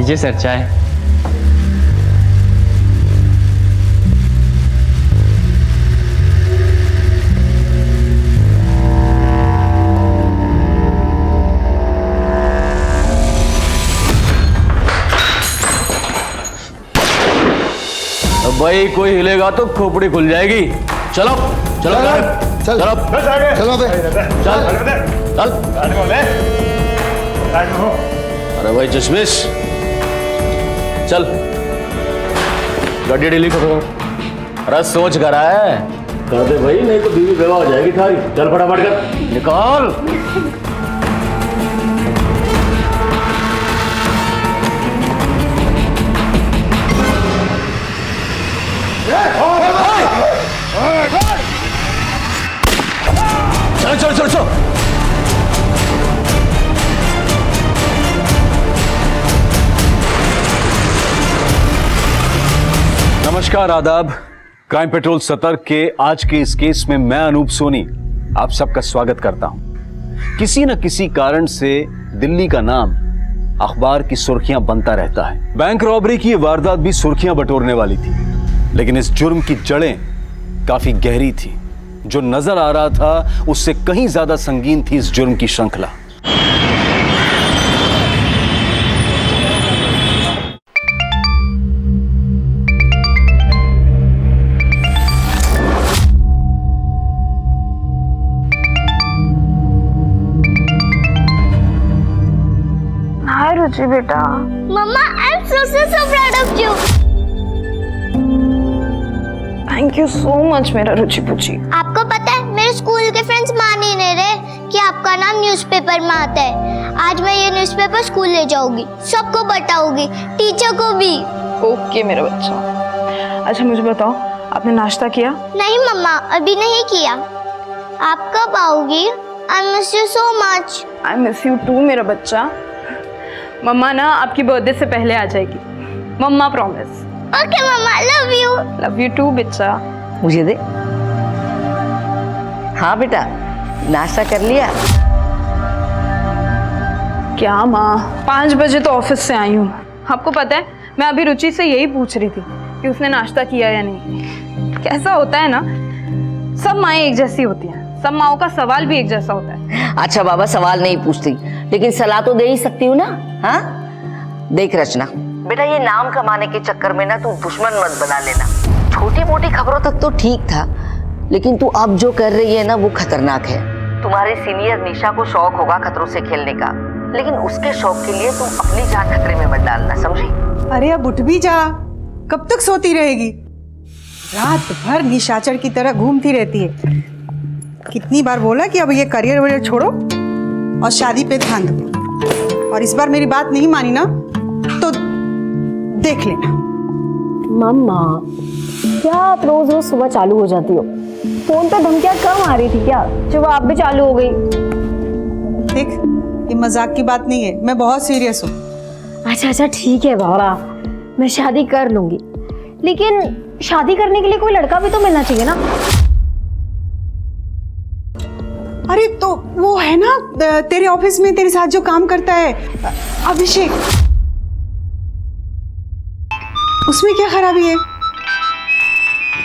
लीजिए सर चाय। अब भाई कोई हिलेगा तो खोपड़ी खुल जाएगी। चलो चलो चल चलो चलो बे चल चल। अरे भाई चश्मिश चल गाड़ी ढीली करो। अरे सोच कर रहा है कर दे भाई, नहीं तो बीवी बेवा हो जाएगी थारी। चल फटाफट कर निकाल। चलो चलो चलो चलो। नमस्कार आदाब। क्राइम पेट्रोल सतर्क के आज के इस केस में मैं अनूप सोनी आप सबका स्वागत करता हूं। किसी न किसी कारण से दिल्ली का नाम अखबार की सुर्खियां बनता रहता है। बैंक रॉबरी की यह वारदात भी सुर्खियां बटोरने वाली थी, लेकिन इस जुर्म की जड़ें काफी गहरी थी। जो नजर आ रहा था उससे कहीं ज्यादा संगीन थी इस जुर्म की श्रृंखला। हाय रुचि बेटा। मम्मा, I am so proud of you. Thank you so much मेरा रुचि पुची। आपको पता है मेरे स्कूल के फ्रेंड्स मान ही नहीं रहे कि आपका नाम न्यूज़पेपर में आता है। आज मैं ये न्यूज़पेपर स्कूल ले जाऊंगी, सबको बताऊंगी, टीचर को भी। ओके मेरा बच्चा। अच्छा मुझे बताओ, आपने नाश्ता किया? नहीं मम्मा, अभी नहीं किया। आप कब आओगी? I miss you so much. I miss you too मेरा बच्चा। मम्मा ना आपकी बर्थडे से पहले आ जाएगी, मम्मा प्रॉमिस। ओके मम्मा, love you. Love you too बच्चा। मुझे दे। हाँ बेटा, नाश्ता कर लिया? क्या माँ, 5 बजे तो ऑफिस से आई हूँ। आपको पता है मैं अभी रुचि से यही पूछ रही थी कि उसने नाश्ता किया या नहीं। कैसा होता है ना, सब माएँ एक जैसी होती हैं, सब माओं का सवाल भी एक जैसा होता है। अच्छा बाबा, सवाल नहीं पूछती, लेकिन सलाह तो दे ही सकती हूँ ना। हाँ देख रचना बेटा, ये नाम कमाने के चक्कर में ना तू दुश्मन मत बना लेना। छोटी मोटी खबरों तक तो ठीक था, लेकिन तू अब जो कर रही है ना वो खतरनाक है। तुम्हारे सीनियर निशा को शौक होगा खतरों से खेलने का, लेकिन उसके शौक के लिए तुम अपनी जान खतरे में मत डालना, समझी? अरे अब उठ भी जा, कब तक सोती रहेगी? रात भर निशाचर की तरह घूमती रहती है। कितनी बार बोला कि अब ये करियर वरियर छोड़ो और शादी पे ध्यान दो, और इस बार मेरी बात नहीं मानी ना तो देख लेना। मम्मा, क्या आप रोज रोज सुबह चालू हो जाती हो? फोन पे धमकियां कम आ रही थी क्या, जब आप भी चालू हो गई? देख, ये मजाक की बात नहीं है, मैं बहुत सीरियस हूँ। अच्छा अच्छा ठीक है बाबा, मैं शादी कर लूंगी, लेकिन शादी करने के लिए कोई लड़का भी तो मिलना चाहिए ना। अरे तो वो है ना तेरे ऑफिस में तेरे साथ जो काम करता है, अभिषेक, उसमें क्या खराबी है?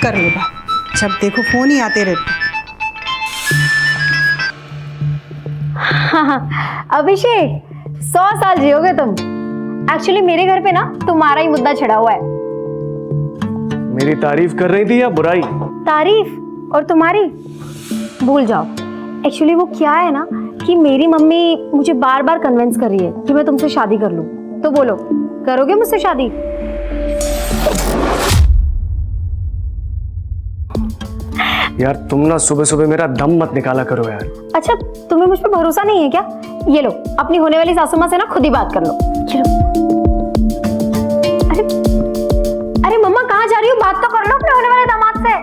कर लो बात, जब देखो फोन ही आते रहते। हाँ, अभिषेक 100 साल जियोगे तुम। एक्चुअली मेरे घर पे ना तुम्हारा ही मुद्दा छड़ा हुआ है। मेरी तारीफ कर रही थी या बुराई? तारीफ और तुम्हारी भूल जाओ। एक्चुअली वो क्या है ना कि मेरी मम्मी मुझे बार बार कन्विंस कर रही है कि मैं तुमसे शादी कर लूं। तो बोलो, करोगे मुझसे शादी? यार तुम ना सुबह सुबह मेरा दम मत निकाला करो यार। अच्छा, तुम्हें मुझ पर भरोसा नहीं है क्या? ये लो, अपनी होने वाली सासू माँ से ना खुद ही बात कर लो। चलो। अरे अरे मम्मा कहाँ जा रही हो? बात तो कर लो अपने होने वाले दामाद से।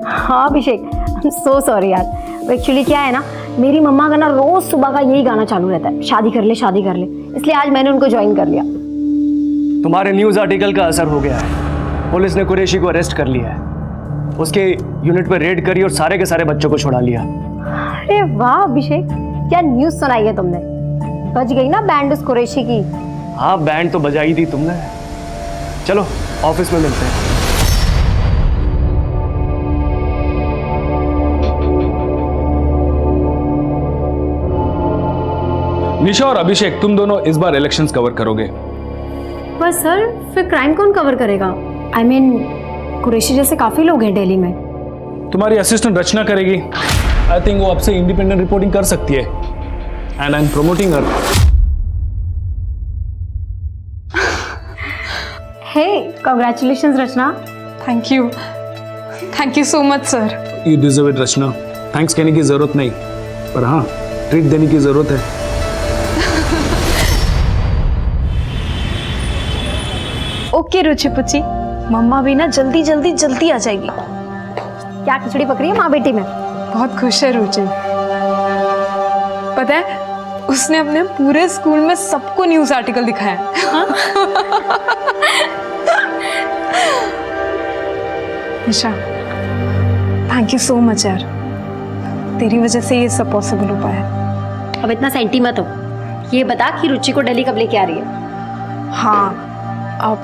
हाँ अभिषेक, सो सॉरी यार। एक्चुअली क्या है ना, मेरी मम्मा का ना रोज सुबह का यही गाना चालू रहता है, शादी कर ले शादी कर ले। इसलिए आज मैंने उनको ज्वाइन कर लिया। तुम्हारे न्यूज आर्टिकल का असर हो गया है। पुलिस ने कुरैशी को अरेस्ट कर लिया है, उसके यूनिट पर रेड करी और सारे के सारे बच्चों को छुड़ा लिया। अरे वाह अभिषेक, क्या न्यूज सुनाई है तुमने? बच गई ना बैंड उस कुरैशी की। हाँ बैंड तो बजाई थी तुमने। चलो ऑफिस में मिलते हैं। निशा और अभिषेक, तुम दोनों इस बार इलेक्शंस कवर करोगे। पर सर फिर क्राइम कौन कवर करेगा? आई मीन कुरैशी जैसे काफी लोग हैं दिल्ली में। तुम्हारी असिस्टेंट रचना करेगी। आई थिंक वो आपसे इंडिपेंडेंट रिपोर्टिंग कर सकती है। And I am promoting her. Hey congratulations Rachna. Thank you so much sir. You deserve it Rachna. Thanks कहने की जरूरत नहीं, पर हाँ ट्रीट देने की जरूरत है। ओके रुचि पुची, मम्मा भी ना जल्दी आ जाएगी। क्या खिचड़ी पक रही है माँ बेटी में? बहुत खुश है रुचि। पता है उसने अपने पूरे स्कूल में सबको न्यूज़ आर्टिकल दिखाया। निशा थैंक यू सो मच यार, तेरी वजह से ये सब पॉसिबल हो पाया। अब इतना सेंटी मत हो। ये बता कि रुचि को दिल्ली कब लेके आ रही है? हाँ अब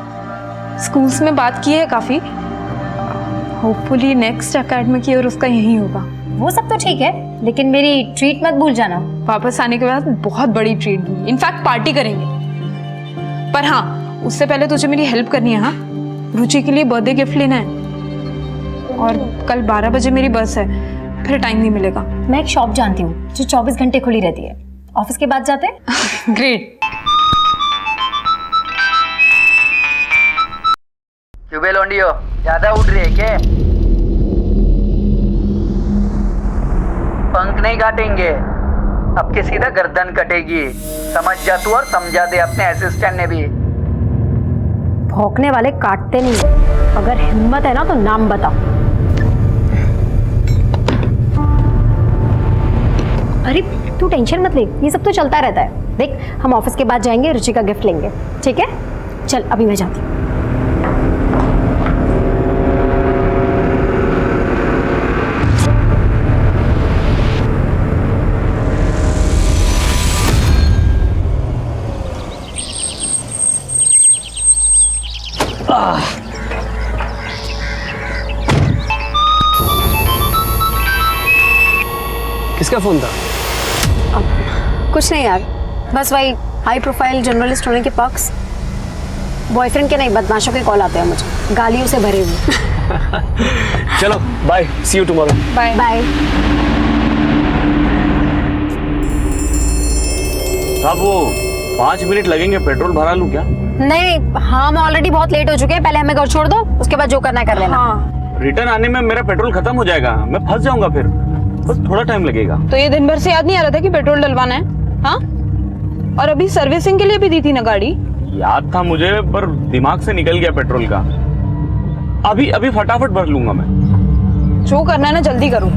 स्कूल्स में बात की है काफ़ी। होपफुली नेक्स्ट एकेडमिक ईयर उसका यही होगा। वो सब तो ठीक है, लेकिन मेरी ट्रीट मत भूल जाना। वापस आने के बाद बहुत बड़ी ट्रीट दूंगी, इनफैक्ट पार्टी करेंगे। पर हाँ उससे पहले तुझे मेरी हेल्प करनी है। हाँ रुचि के लिए बर्थडे गिफ्ट लेना है और कल 12 बजे मेरी बस है, फिर टाइम नहीं मिलेगा। मैं एक शॉप जानती हूँ जो 24 घंटे खुली रहती है। ऑफिस के बाद जाते हैं। ग्रेट। क्यों लोंडियो, ज्यादा उड़ रही है क्या? पंख नहीं काटेंगे, अब के सीधा गर्दन कटेगी। समझ जा तू और समझा दे अपने असिस्टेंट ने भी। भौंकने वाले काटते नहीं, अगर हिम्मत है ना तो नाम बता। अरे तू टेंशन मत ले, ये सब तो चलता रहता है। देख हम ऑफिस के बाद जाएंगे, रुचि का गिफ्ट लेंगे, ठीक है? चल अभी मैं जाती हूँ। किसका फोन था? कुछ नहीं यार, बस वही हाई प्रोफाइल जर्नलिस्ट होने के पक्ष। बॉयफ्रेंड के नहीं, बदमाशों के कॉल आते हैं मुझे, गालियों से भरे हुए। चलो bye, see you tomorrow. Bye bye. साहब वो 5 मिनट लगेंगे, पेट्रोल भरा लूं क्या? नहीं हाँ, मैं ऑलरेडी बहुत लेट हो चुके हैं। पहले हमें घर छोड़ दो, उसके बाद जो करना है कर लेना। हाँ रिटर्न आने में मेरा पेट्रोल खत्म हो जाएगा, मैं फंस जाऊंगा, फिर बस थोड़ा टाइम लगेगा। तो ये दिन भर से याद नहीं आ रहा था कि पेट्रोल डलवाना है? हाँ और अभी सर्विसिंग के लिए भी दी थी ना गाड़ी। याद था मुझे, पर दिमाग से निकल गया पेट्रोल का। अभी फटाफट भर लूंगा मैं। जो करना है ना जल्दी करो।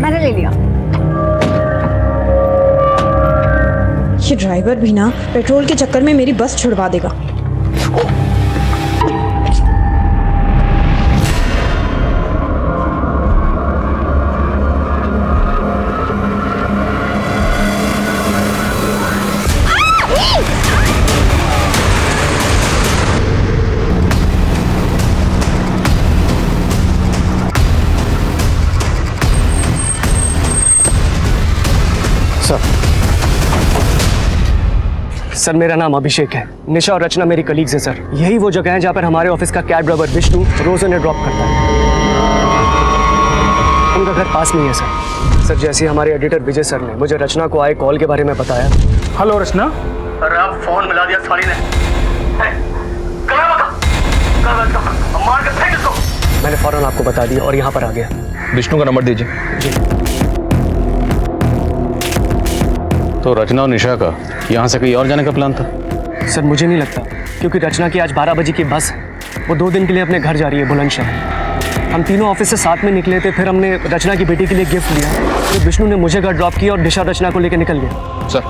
मैंने ले लिया। ये ड्राइवर भी ना पेट्रोल के चक्कर में मेरी बस छुड़वा देगा। सर मेरा नाम अभिषेक है। निशा और रचना मेरी कलीग्स हैं सर। यही वो जगह है जहाँ पर हमारे ऑफिस का कैब ड्राइवर विष्णु रोज उन्हें ड्रॉप करता है। उनका घर पास में ही है सर। सर जैसे हमारे एडिटर विजय सर ने मुझे रचना को आए कॉल के बारे में बताया। हेलो रचना। अरे आप फोन मिला दिया साली ने। मार के फेंक इसको। मैंने फौरन आपको बता दिया और यहाँ पर आ गया। विष्णु का नंबर दीजिए। जी। तो रचना और निशा का यहाँ से कहीं और जाने का प्लान था? सर मुझे नहीं लगता, क्योंकि रचना की आज 12 बजे की बस है। वो 2 दिन के लिए अपने घर जा रही है बुलंदशहर। हम तीनों ऑफिस से साथ में निकले थे, फिर हमने रचना की बेटी के लिए गिफ्ट लिया। फिर विष्णु ने मुझे घर ड्रॉप किया और निशा रचना को लेकर निकल गया। सर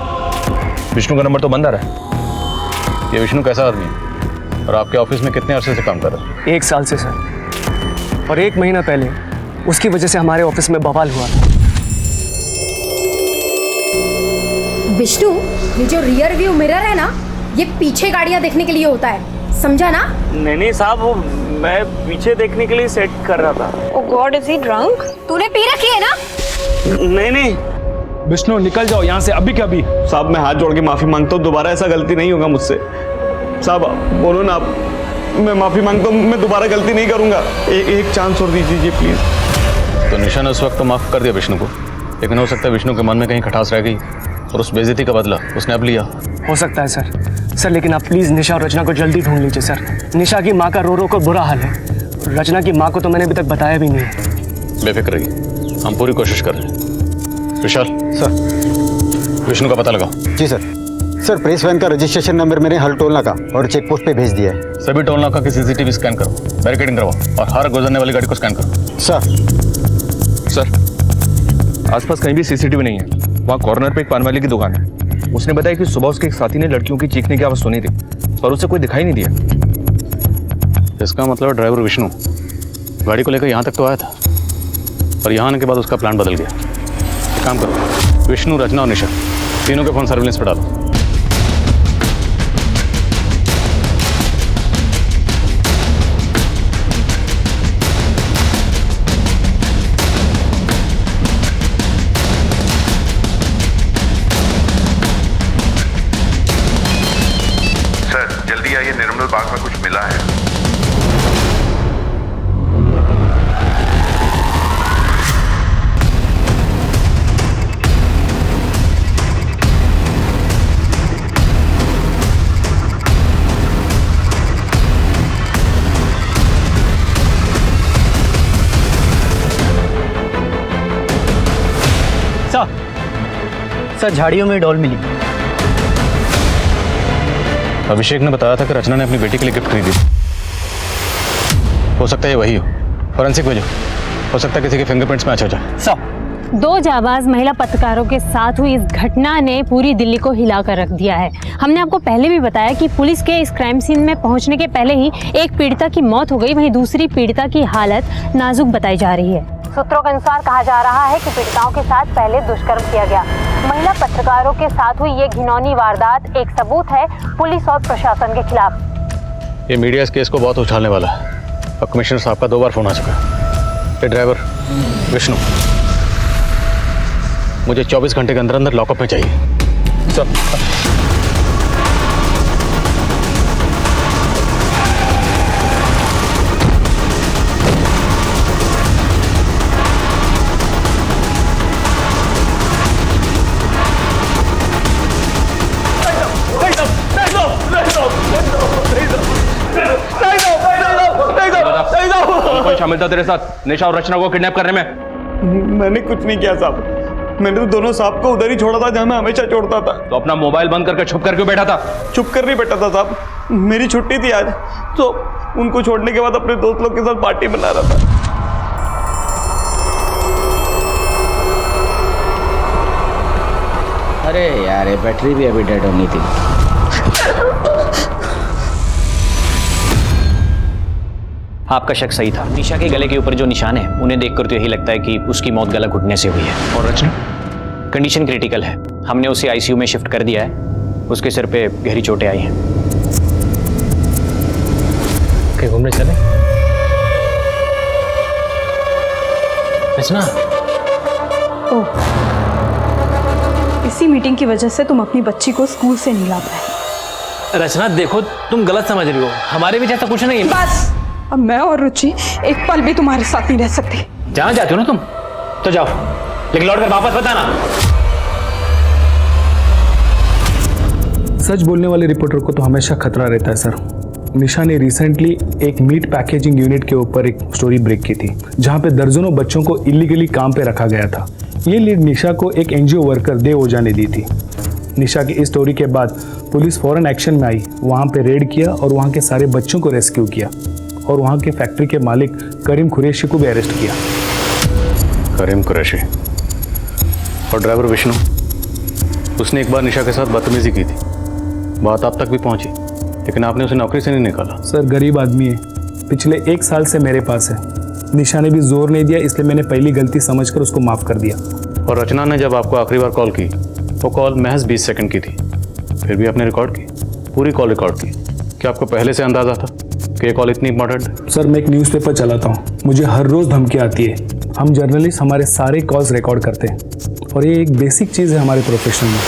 विष्णु का नंबर तो बंद आ रहा है। ये विष्णु कैसा आदमी है और आपके ऑफिस में कितने अरसे से काम कर रहा है? 1 साल से सर। और 1 महीना पहले उसकी वजह से हमारे ऑफिस में बवाल हुआ। विष्णु, ये जो रियर व्यू मिरर है ना, ये पीछे गाड़ियां देखने के लिए होता है, समझा ना? नहीं साहब, वो मैं पीछे देखने के लिए सेट कर रहा था। Oh God, is he drunk? तूने पी रखी है ना? नहीं विष्णु, निकल जाओ यहाँ से अभी के अभी। साहब मैं हाथ जोड़ के माफी मांगता हूँ, दोबारा ऐसा गलती नहीं होगा मुझसे। साहब बोलो ना आप, मैं माफी मांगता हूँ, मैं दोबारा गलती नहीं करूँगा। एक चांस और दीजिए प्लीज। तो निशा ने उस वक्त तो माफ कर दिया विष्णु को, लेकिन हो सकता है विष्णु के मन में कहीं खटास रह गई और उस बेइज्जती का बदला उसने अब लिया। हो सकता है सर, लेकिन आप प्लीज़ निशा और रचना को जल्दी ढूंढ लीजिए सर। निशा की माँ का रो रो कर बुरा हाल है। रचना की माँ को तो मैंने अभी तक बताया भी नहीं है। बेफिक्र रहिए, हम पूरी कोशिश कर रहे हैं। विशाल सर। विष्णु का पता लगाओ। जी सर। सर प्रेस वैन का रजिस्ट्रेशन नंबर मैंने हर टोल नाका और चेक पोस्ट पे भेज दिया है। सभी टोल नाका की सीसीटीवी स्कैन करो, बैरिकेडिंग करवाओ और हर गुजरने वाली गाड़ी को स्कैन करो। सर आसपास कहीं भी सीसीटीवी नहीं है। वहाँ कॉर्नर पे एक पान वाले की दुकान है। उसने बताया कि सुबह उसके एक साथी ने लड़कियों की चीखने की आवाज़ सुनी थी, पर उसे कोई दिखाई नहीं दिया। इसका मतलब ड्राइवर विष्णु गाड़ी को लेकर यहाँ तक तो आया था, पर यहाँ आने के बाद उसका प्लान बदल गया। एक काम करो, विष्णु, रचना और निशा तीनों के फोन सर्विलेंस पर डालो। सर जल्दी आइए, निर्मल बाग में कुछ मिला है। सर झाड़ियों में डॉल मिली। अभिषेक ने बताया था कि रचना ने अपनी बेटी के लिए गिफ्ट खरीदी। हो सकता है ये वही हो। फॉरेंसिक भेजो, हो सकता है किसी के फिंगरप्रिंट्स मैच हो जाए। 2 जाबाज महिला पत्रकारों के साथ हुई इस घटना ने पूरी दिल्ली को हिलाकर रख दिया है। हमने आपको पहले भी बताया कि पुलिस के इस क्राइम सीन में पहुंचने के पहले ही एक पीड़िता की मौत हो गई, वहीं दूसरी पीड़िता की हालत नाजुक बताई जा रही है। सूत्रों के अनुसार कहा जा रहा है कि पीड़िताओं के साथ पहले दुष्कर्म किया गया। महिला पत्रकारों के साथ हुई ये घिनौनी वारदात एक सबूत है पुलिस और प्रशासन के खिलाफ। ये मीडिया इस केस को बहुत उछालने वाला है और कमिश्नर साहब का 2 बार फोन आ चुका है। ये ड्राइवर विष्णु मुझे 24 घंटे के अंदर अंदर लॉकअप में चाहिए। सर कौन शामिल था तेरे साथ निशा और रचना को किडनैप करने में? मैंने कुछ नहीं किया साहब, मैंने तो दोनों सांप को उधर ही छोड़ा था जहां मैं हमेशा छोड़ता था। तो अपना मोबाइल बंद करके छुप कर क्यों बैठा था? छुप कर नहीं बैठा था साहब, मेरी छुट्टी थी आज, तो उनको छोड़ने के बाद अपने दोस्त लोग के साथ पार्टी बना रहा था। अरे यार ये बैटरी भी अभी डेड होनी थी। आपका शक सही था। निशा के गले के ऊपर जो निशान है उन्हें देखकर तो यही लगता है कि उसकी मौत गला घुटने से हुई है। और रचना? कंडीशन क्रिटिकल है, हमने उसे आईसीयू में शिफ्ट कर दिया है। उसके सिर पे गहरी चोटें आई हैं। कहीं घूमने चले? रचना, इसी मीटिंग की वजह से तुम अपनी बच्ची को स्कूल से नहीं ला पाए। रचना देखो, तुम गलत समझ रही हो, हमारे बीच ऐसा कुछ नहीं है। बस, अब मैं और रुचि एक पल भी तुम्हारे साथ नहीं रह सकते। जहाँ जाती हो ना तुम तो जाओ, लेकिन लौट कर वापस बताना। सच बोलने वाले रिपोर्टर को तो हमेशा खतरा रहता है सर। निशा ने रिसेंटली एक मीट पैकेजिंग यूनिट के ऊपर एक स्टोरी ब्रेक की थी, जहां पे दर्जनों बच्चों को इलीगली काम पे रखा गया था। ये लीड निशा को एक एनजीओ वर्कर देव ओझा ने दी थी। निशा की इस स्टोरी के बाद पुलिस फौरन एक्शन में आई, वहां पे रेड किया और वहां के सारे बच्चों को रेस्क्यू किया और वहां के फैक्ट्री के मालिक करीम कुरैशी को भी अरेस्ट किया। करीम कुरैशी और ड्राइवर विष्णु, उसने एक बार निशा के साथ बदतमीजी की थी, बात आप तक भी पहुंची, लेकिन आपने उसे नौकरी से नहीं निकाला। सर गरीब आदमी है, पिछले 1 साल से मेरे पास है, निशा ने भी जोर नहीं दिया, इसलिए मैंने पहली गलती समझकर उसको माफ़ कर दिया। और रचना ने जब आपको आखिरी बार कॉल की वो कॉल महज 20 सेकंड की थी, फिर भी आपने रिकॉर्ड की, पूरी कॉल रिकॉर्ड की। क्या आपको पहले से अंदाजा था कि ये कॉल इतनी इंपॉर्टेंट है? सर, मैं एक न्यूज़पेपर चलाता हूँ, मुझे हर रोज़ धमकी आती है। हम जर्नलिस्ट हमारे सारे कॉल्स रिकॉर्ड करते हैं और ये एक बेसिक चीज़ है हमारे प्रोफेशन में।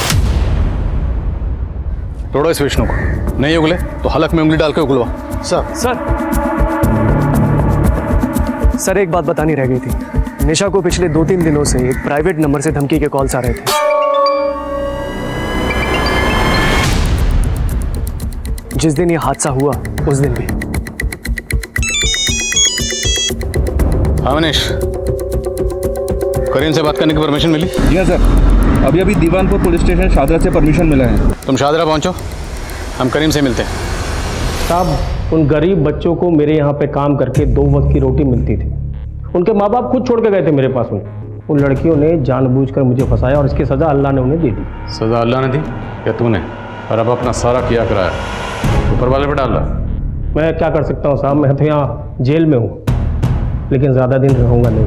तोड़ो इस विष्णु को, नहीं उगले तो हलक में उंगली डाल के उगलवा। सर एक बात बतानी रह गई थी। निशा को पिछले 2-3 दिनों से एक प्राइवेट नंबर से धमकी के कॉल्स आ रहे थे। जिस दिन ये हादसा हुआ उस दिन भी। हाँ मनीष, करीम से बात करने की परमिशन मिली? जी हाँ सर, अभी अभी दीवानपुर पुलिस स्टेशन शादरा से परमिशन मिला है। तुम शादरा पहुंचो, हम करीम से मिलते हैं। साहब, उन गरीब बच्चों को मेरे यहाँ पे काम करके 2 वक्त की रोटी मिलती थी। उनके माँ बाप खुद छोड़ के गए थे मेरे पास। उन लड़कियों ने जानबूझकर मुझे फंसाया और इसकी सज़ा अल्लाह ने उन्हें दे दी। सज़ा अल्लाह ने दी या तूने? और अब अपना सारा किया कराया ऊपर वाले पे डाल रहा। मैं क्या कर सकता हूँ साहब, मैं तो यहाँ जेल में हूँ, लेकिन ज़्यादा दिन रहूँगा नहीं।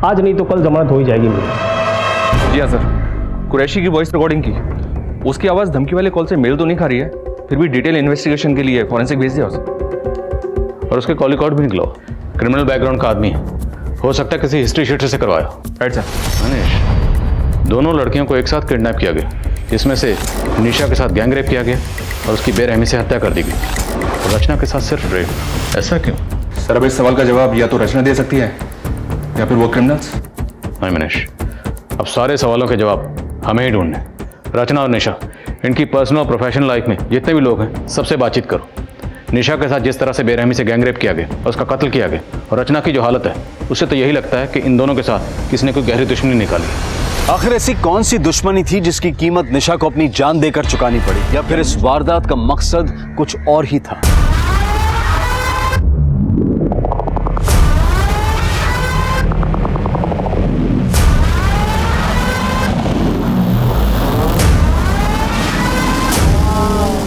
आज नहीं तो कल जमानत हो ही जाएगी मेरी। जी हाँ सर, कुरैशी की वॉइस रिकॉर्डिंग की, उसकी आवाज़ धमकी वाले कॉल से मेल तो नहीं खा रही है, फिर भी डिटेल इन्वेस्टिगेशन के लिए फॉरेंसिक भेज दिया उसे। और उसके कॉल रिकॉर्ड भी निकलो, क्रिमिनल बैकग्राउंड का आदमी है, हो सकता है किसी हिस्ट्री शीटर से करवाया। Right sir. मनीष, दोनों लड़कियों को एक साथ किडनैप किया गया, जिसमें से निशा के साथ गैंग रेप किया गया और उसकी बेरहमी से हत्या कर दी गई, और रचना के साथ सिर्फ रेप। ऐसा क्यों? सर अब इस सवाल का जवाब या तो रचना दे सकती है या फिर वो क्रिमिनल्स। नहीं मनीष, अब सारे सवालों के जवाब हमें ही ढूंढने। रचना और निशा, इनकी पर्सनल और प्रोफेशनल लाइफ में जितने भी लोग हैं सबसे बातचीत करो। निशा के साथ जिस तरह से बेरहमी से गैंग रेप किया गया और उसका कत्ल किया गया, और रचना की जो हालत है, उससे तो यही लगता है कि इन दोनों के साथ किसी ने कोई गहरी दुश्मनी निकाली। आखिर ऐसी कौन सी दुश्मनी थी जिसकी कीमत निशा को अपनी जान देकर चुकानी पड़ी, या फिर इस वारदात का मकसद कुछ और ही था?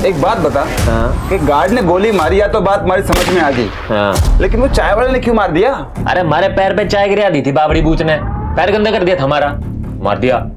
एक बात बता, कि गार्ड ने गोली मारी या तो बात हमारी समझ में आ गई, लेकिन वो चाय वाले ने क्यों मार दिया? अरे हमारे पैर पे चाय गिरा दी थी बाबड़ी बूच ने, पैर गंदा कर दिया था हमारा, मार दिया।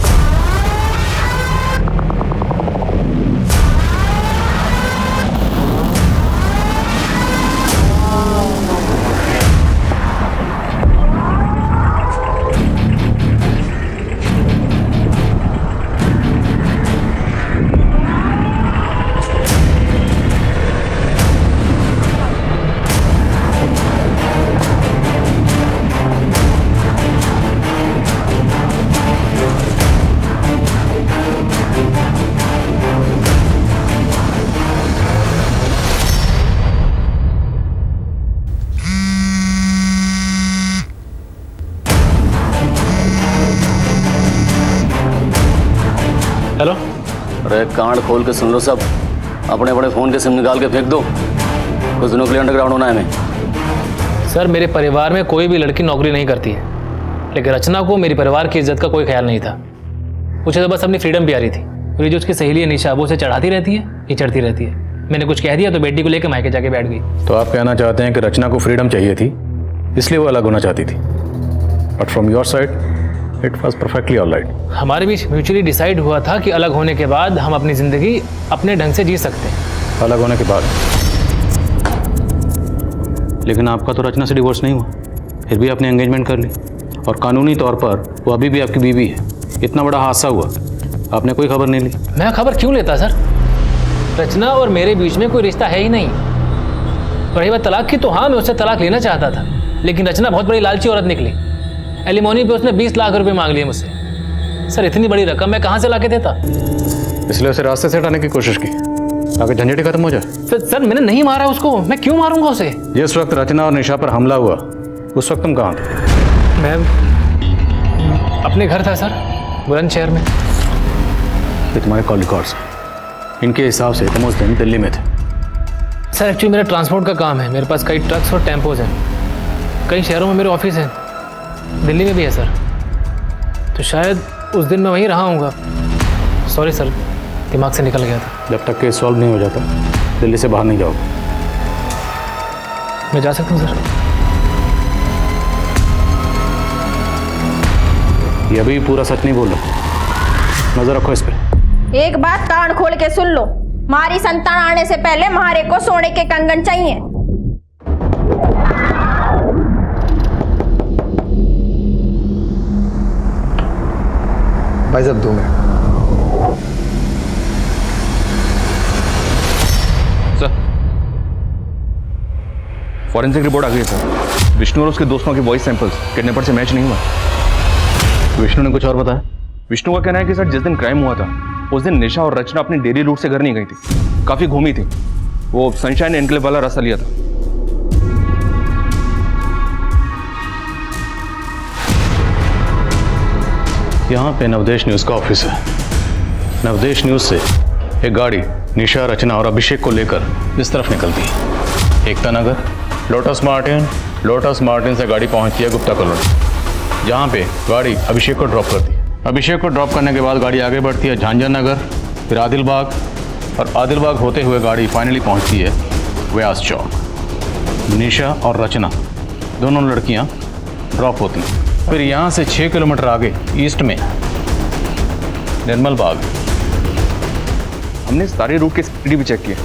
हेलो। अरे कांड खोल के सुन लो सब, अपने अपने फ़ोन के सिम निकाल के फेंक दो, कुछ दिनों के लिए अंडरग्राउंड होना है हमें। सर मेरे परिवार में कोई भी लड़की नौकरी नहीं करती है, लेकिन रचना को मेरी परिवार की इज्जत का कोई ख्याल नहीं था। उसे तो बस अपनी फ्रीडम प्यारी थी। और ये जो उसकी सहेली है निशा, वो उसे चढ़ाती रहती है, ये चढ़ती रहती है। मैंने कुछ कह दिया तो बेटी को लेकर मायके जाके बैठ गई। तो आप कहना चाहते हैं कि रचना को फ्रीडम चाहिए थी, इसलिए वो अलग होना चाहती थी, but from your side it was perfectly all right. हमारे बीच म्यूचुअली डिसाइड हुआ था कि अलग होने के बाद हम अपनी ज़िंदगी अपने ढंग से जी सकते हैं। अलग होने के बाद? लेकिन आपका तो रचना से डिवोर्स नहीं हुआ, फिर भी आपने एंगेजमेंट कर ली, और कानूनी तौर पर वो अभी भी आपकी बीवी है। इतना बड़ा हादसा हुआ, आपने कोई खबर नहीं ली? मैं खबर क्यों लेता सर? रचना और मेरे बीच में कोई रिश्ता है ही नहीं। रही बात तलाक की, तो हाँ मैं उससे तलाक लेना चाहता था, लेकिन रचना बहुत बड़ी लालची औरत निकली। एलिमोनी पे उसने 20 लाख रुपए मांग लिए मुझसे। सर इतनी बड़ी रकम मैं कहाँ से लाके देता? इसलिए उसे रास्ते से हटाने की कोशिश की ताकि झंझट खत्म हो जाए। सर मैंने नहीं मारा उसको, मैं क्यों मारूंगा उसे? जिस वक्त रचना और निशा पर हमला हुआ उस वक्त तुम कहाँ थे? मैं अपने घर था सर, बुलंदशहर में। ये तुम्हारे कॉल रिकॉर्ड्स, इनके हिसाब से तुम उस दिन दिल्ली में थे। सर एक्चुअली मेरा ट्रांसपोर्ट का काम है, मेरे पास कई ट्रक्स और टेम्पोज हैं, कई शहरों में मेरे ऑफिस हैं, दिल्ली में भी है सर। तो शायद उस दिन मैं वहीं रहा हूँगा। सॉरी सर, दिमाग से निकल गया था। जब तक केस सॉल्व नहीं हो जाता दिल्ली से बाहर नहीं जाओगे। मैं जा सकता हूँ सर? ये अभी पूरा सच नहीं बोल रहा, नजर रखो इस पे। एक बात कान खोल के सुन लो, हमारी संतान आने से पहले हमारे को सोने के कंगन चाहिए। भाई साहब 2 मिनट। सर, फॉरेंसिक रिपोर्ट आ गई है सर। विष्णु और उसके दोस्तों के वॉइस सैंपल्स किडनैपर से मैच नहीं हुआ। विष्णु ने कुछ और बताया? विष्णु का कहना है कि सर जिस दिन क्राइम हुआ था उस दिन निशा और रचना अपनी डेली रूट से घर नहीं गई थी, काफी घूमी थी। वो सनशाइन एनक्लेव वाला रास्ता लिया था। यहाँ पे नवदेश न्यूज का ऑफिस है। नवदेश न्यूज से एक गाड़ी निशा, रचना और अभिषेक को लेकर इस तरफ निकलती है। एकता नगर, लोटस मार्टिन से गाड़ी पहुंचती है गुप्ता कॉलोनी, जहाँ पे गाड़ी अभिषेक को ड्रॉप करती है। अभिषेक को ड्रॉप करने के बाद गाड़ी आगे बढ़ती है झांझर नगर, फिर आदिलबाग, और आदिलबाग होते हुए गाड़ी फाइनली पहुंचती है व्यास चौक। निशा और रचना दोनों लड़कियां ड्रॉप होती हैं। फिर यहाँ से 6 किलोमीटर आगे ईस्ट में निर्मल बाग। हमने सारे रूट के स्पीड भी चेक किए,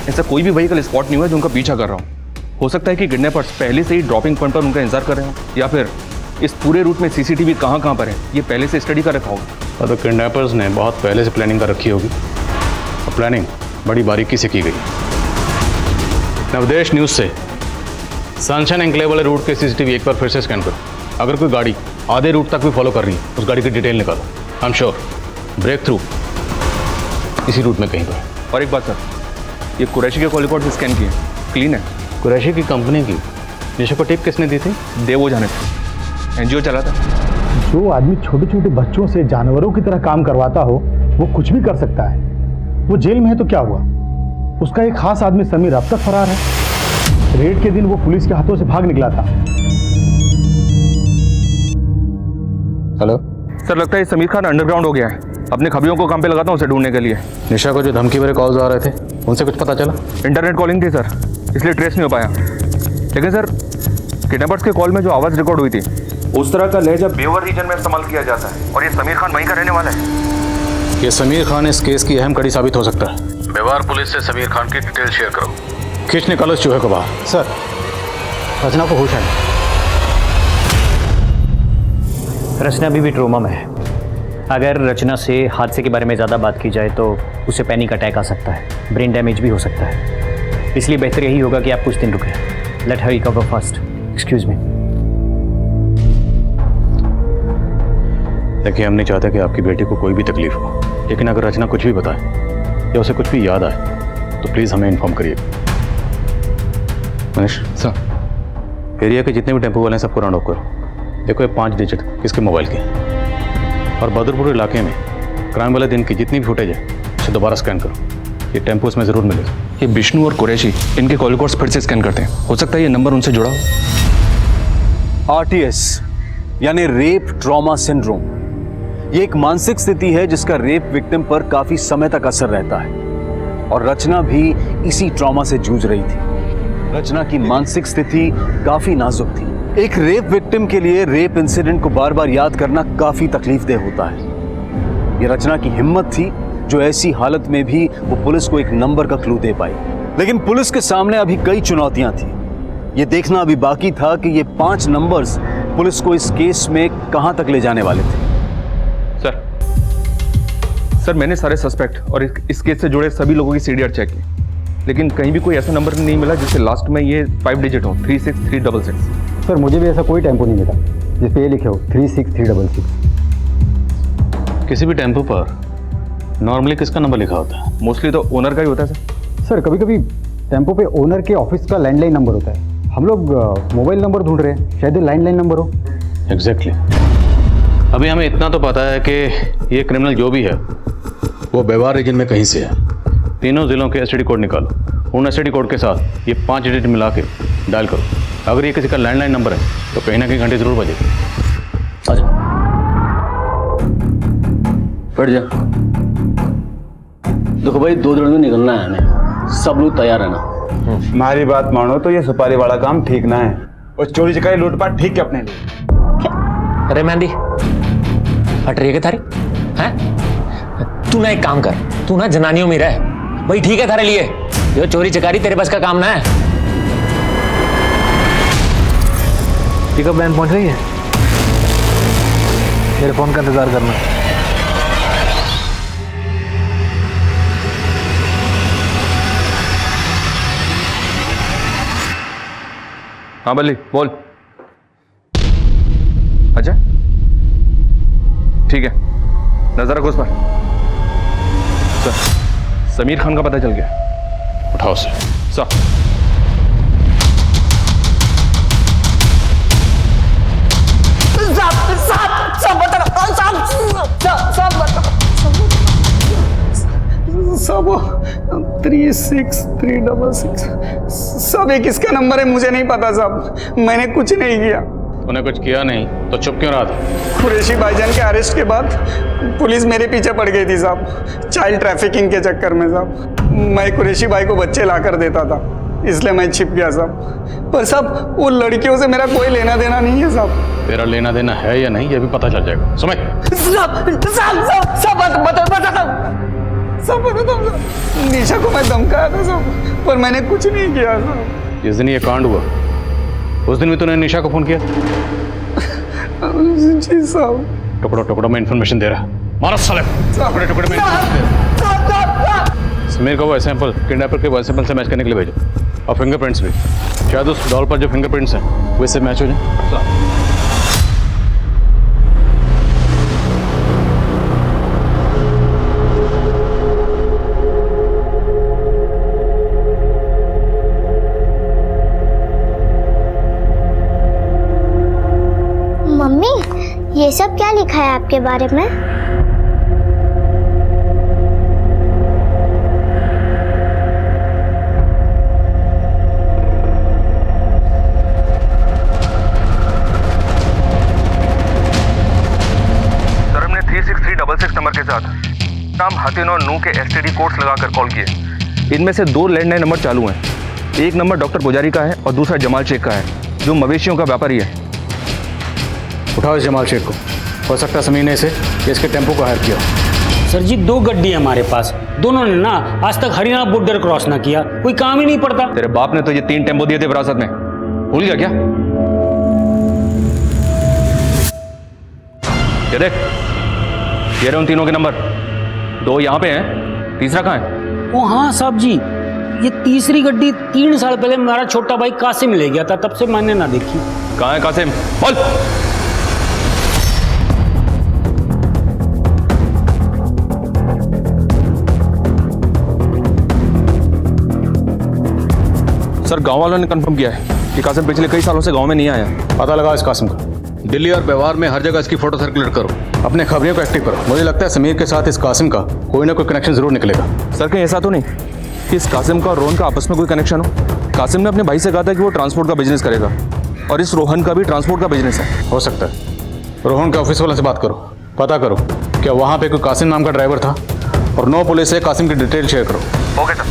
ऐसा कोई भी व्हीकल स्पॉट नहीं हुआ जो उनका पीछा कर रहा हूँ। हो सकता है कि किडनैपर्स पहले से ही ड्रॉपिंग पॉइंट पर उनका इंतजार कर रहे हो, या फिर इस पूरे रूट में सीसीटीवी कहाँ कहाँ पर है ये पहले से स्टडी कर रखा होगा। तो किडनैपर्स ने बहुत पहले से प्लानिंग कर रखी होगी, और प्लानिंग बड़ी बारीकी से की गई। नवदेश न्यूज से सनशाइन एनक्लेव वाले रूट के सीसीटीवी एक बार फिर से स्कैन करो। अगर कोई गाड़ी आधे रूट तक भी फॉलो कर रही है, उस गाड़ी की डिटेल निकालो। I am sure break through इसी रूट में कहीं पर। और एक बात सर, ये कुरैशी के कॉल रिकॉर्ड स्कैन किए, क्लीन है। कुरैशी की कंपनी की निशा को टिप किसने दी थी? देवो जाने थे, एनजीओ चला था। जो आदमी छोटे छोटे बच्चों से जानवरों की तरह काम करवाता हो वो कुछ भी कर सकता है। वो जेल में है तो क्या हुआ, उसका एक खास आदमी समीर अब तक फरार है। रेड के दिन वो पुलिस के हाथों से भाग निकला था। हेलो सर, लगता है समीर खान अंडरग्राउंड हो गया है। अपने खबरियों को काम पे लगाता हूँ उसे ढूंढने के लिए। निशा को जो धमकी भरे कॉल्स आ रहे थे उनसे कुछ पता चला? इंटरनेट कॉलिंग थी सर, इसलिए ट्रेस नहीं हो पाया। लेकिन सर, किडनैपर्स के कॉल में जो आवाज़ रिकॉर्ड हुई थी उस तरह का लहजा बेवर रीजन में इस्तेमाल किया जाता है, और ये समीर खान वहीं का रहने वाला है। ये समीर खान इस केस की अहम कड़ी साबित हो सकता है। बेवार पुलिस से समीर खान की डिटेल शेयर करो। खींच निकालो इस चूहे को बाहर। सर, रचना को होश है। रचना अभी भी ट्रोमा में है। अगर रचना से हादसे के बारे में ज़्यादा बात की जाए तो उसे पैनिक अटैक आ सकता है, ब्रेन डैमेज भी हो सकता है। इसलिए बेहतर यही होगा कि आप कुछ दिन रुकें। Let her recover first. Excuse me. देखिए, हम नहीं चाहते कि आपकी बेटी को कोई भी तकलीफ हो, लेकिन अगर रचना कुछ भी बताए या उसे कुछ भी याद आए तो प्लीज़ हमें इन्फॉर्म करिए। मनीष सर, एरिया के जितने भी टेम्पो वाले हैं सबको राउंड ऑफ करो। देखो ये 5 डिजिट किसके मोबाइल के, और बदरपुर इलाके में क्राइम वाले दिन की जितनी भी फुटेज है उसे दोबारा स्कैन करो। ये टेम्पो इसमें ज़रूर मिलेगा। ये विष्णु और कुरैशी इनके कॉल रिकॉर्ड्स फिर से स्कैन करते हैं, हो सकता है ये नंबर उनसे जुड़ा हो। RTS यानी रेप ट्रॉमा सिंड्रोम, ये एक मानसिक स्थिति है जिसका रेप विक्टिम पर काफी समय तक असर रहता है, और रचना भी इसी ट्रॉमा से जूझ रही थी। रचना की मानसिक स्थिति काफी नाजुक थी। एक रेप विक्टिम के लिए रेप इंसिडेंट को बार बार याद करना काफी तकलीफदेह होता है। ये रचना की हिम्मत थी जो ऐसी हालत में भी वो पुलिस को एक नंबर का क्लू दे पाई। लेकिन पुलिस के सामने अभी कई चुनौतियां थी। ये देखना अभी बाकी था कि ये 5 नंबर्स पुलिस को इस केस में कहां तक ले जाने वाले थे। सर, मैंने सारे सस्पेक्ट और इस केस से जुड़े सभी लोगों की सीडीआर चेक की, लेकिन कहीं भी कोई ऐसा नंबर नहीं मिला जिससे लास्ट में ये 5 डिजिट हो, 36366। सर, मुझे भी ऐसा कोई टेम्पो नहीं मिला जिस पे ये लिखे हो 36366। किसी भी टेम्पो पर नॉर्मली किसका नंबर लिखा होता है? मोस्टली तो ओनर का ही होता है सर। सर, कभी कभी टेम्पो पे ओनर के ऑफिस का लैंडलाइन नंबर होता है। हम लोग मोबाइल नंबर ढूंढ रहे हैं, शायद लैंडलाइन नंबर हो। एग्जैक्टली। अभी हमें इतना तो पता है कि ये क्रिमिनल जो भी है वो बेवार रीजन में कहीं से है। तीनों जिलों के एसटीडी कोड निकालो, उन एसटीडी कोड के साथ ये 5 डिजिट मिला के डायल करो। अगर ये किसी का लैंडलाइन नंबर है तो कहीं ना कहीं घंटे जरूर बजेगी। आजा, बैठ जा। देखो भाई, 2 दिन में निकलना है हमें, सब लोग तैयार है ना? हमारी बात मानो तो ये सुपारी वाला काम ठीक ना है, और चोरी चकारी लूटपाट ठीक है अपने लिए। अरे मेहंदी, फट रही है क्या थारी? हैं? तू ना एक काम कर, तू ना जनानियों में रह भाई, ठीक है थारे लिए। जो चोरी चकारी तेरे बस का काम ना है। पिकअप वैन पहुंच रही है, मेरे फोन का इंतजार करना। हाँ बल्ली बोल। अच्छा ठीक है, नजर रखो उस पर। समीर खान का पता चल गया, उठाओ उसे। सर सब 36366 सब ये किसका नंबर है मुझे नहीं पता साहब, मैंने कुछ नहीं किया। तूने कुछ किया नहीं तो चुप क्यों रहा था? कुरैशी भाईजान के अरेस्ट के बाद पुलिस मेरे पीछे पड़ गई थी साहब, चाइल्ड ट्रैफिकिंग के चक्कर में साहब। मैं कुरैशी भाई को बच्चे ला कर देता था, इसलिए मैं छिप गया साहब। पर साहब वो लड़कियों से मेरा कोई लेना देना नहीं है साहब। तेरा लेना देना है या नहीं ये भी पता चल जाएगा। सुमित सब बता दो। निशा को मैं धमकाया था सब, पर मैंने कुछ नहीं किया साहब। जिस दिन ये कांड हुआ उस दिन भी तूने निशा को फोन किया? जी साहब। टुकड़ों टुकड़ों में इंफॉर्मेशन दे रहा। मारो साले, टुकड़े टुकड़े में। समीर को वो सैंपल किडनैपर के वो सैंपल से मैच करने के लिए भेजो, और फिंगरप्रिंट्स भी। शायद उस डॉल पर जो फिंगरप्रिंट्स हैं वो इससे मैच हो जाए। मम्मी ये सब क्या लिखा है आपके बारे में? सर हमने 36366 नंबर के साथ नाम हतिन और नू के एसटीडी कोड्स लगाकर कॉल किए। इनमें से 2 लैंडलाइन नंबर चालू हैं। एक नंबर डॉक्टर पुजारी का है और दूसरा जमाल शेख का है, जो मवेशियों का व्यापारी है। उठाओ इस जमाल शेख को, हो सकता है समीर ने इसे इसके टेम्पो को हायर किया। सर जी 2 गड्डी है हमारे पास, दोनों ने ना आज तक हरियाणा बॉर्डर क्रॉस ना किया, कोई काम ही नहीं पड़ता। तेरे बाप ने तो ये 3 टेम्पो दिए थे विरासत में, भूल गया क्या? ये देख, ये रहे उन तीनों के नंबर। 2 यहाँ पे हैं, तीसरा कहाँ है? ओ हाँ साहब जी, ये तीसरी गड्डी 3 साल पहले हमारा छोटा भाई कासिम ले गया था, तब से मैंने ना देखी। कहाँ है कासिम? बोल। सर गांव वालों ने कंफर्म किया है कि कासिम पिछले कई सालों से गांव में नहीं आया। पता लगा इस कासिम का। दिल्ली और व्यवहार में हर जगह इसकी फोटो सर्कुलेट करो, अपने खबरियों को एक्टिव करो। मुझे लगता है समीर के साथ इस कासिम का कोई ना कोई कनेक्शन जरूर निकलेगा। सर कहीं ऐसा तो नहीं कि इस कासिम का और रोहन का आपस में कोई कनेक्शन हो? कासिम ने अपने भाई से कहा था कि वो ट्रांसपोर्ट का बिजनेस करेगा, और इस रोहन का भी ट्रांसपोर्ट का बिजनेस है। हो सकता है। रोहन के ऑफिस वालों से बात करो, पता करो क्या वहाँ पे कोई कासिम नाम का ड्राइवर था, और 9 पुलिस से कासिम की डिटेल शेयर करो। Okay sir.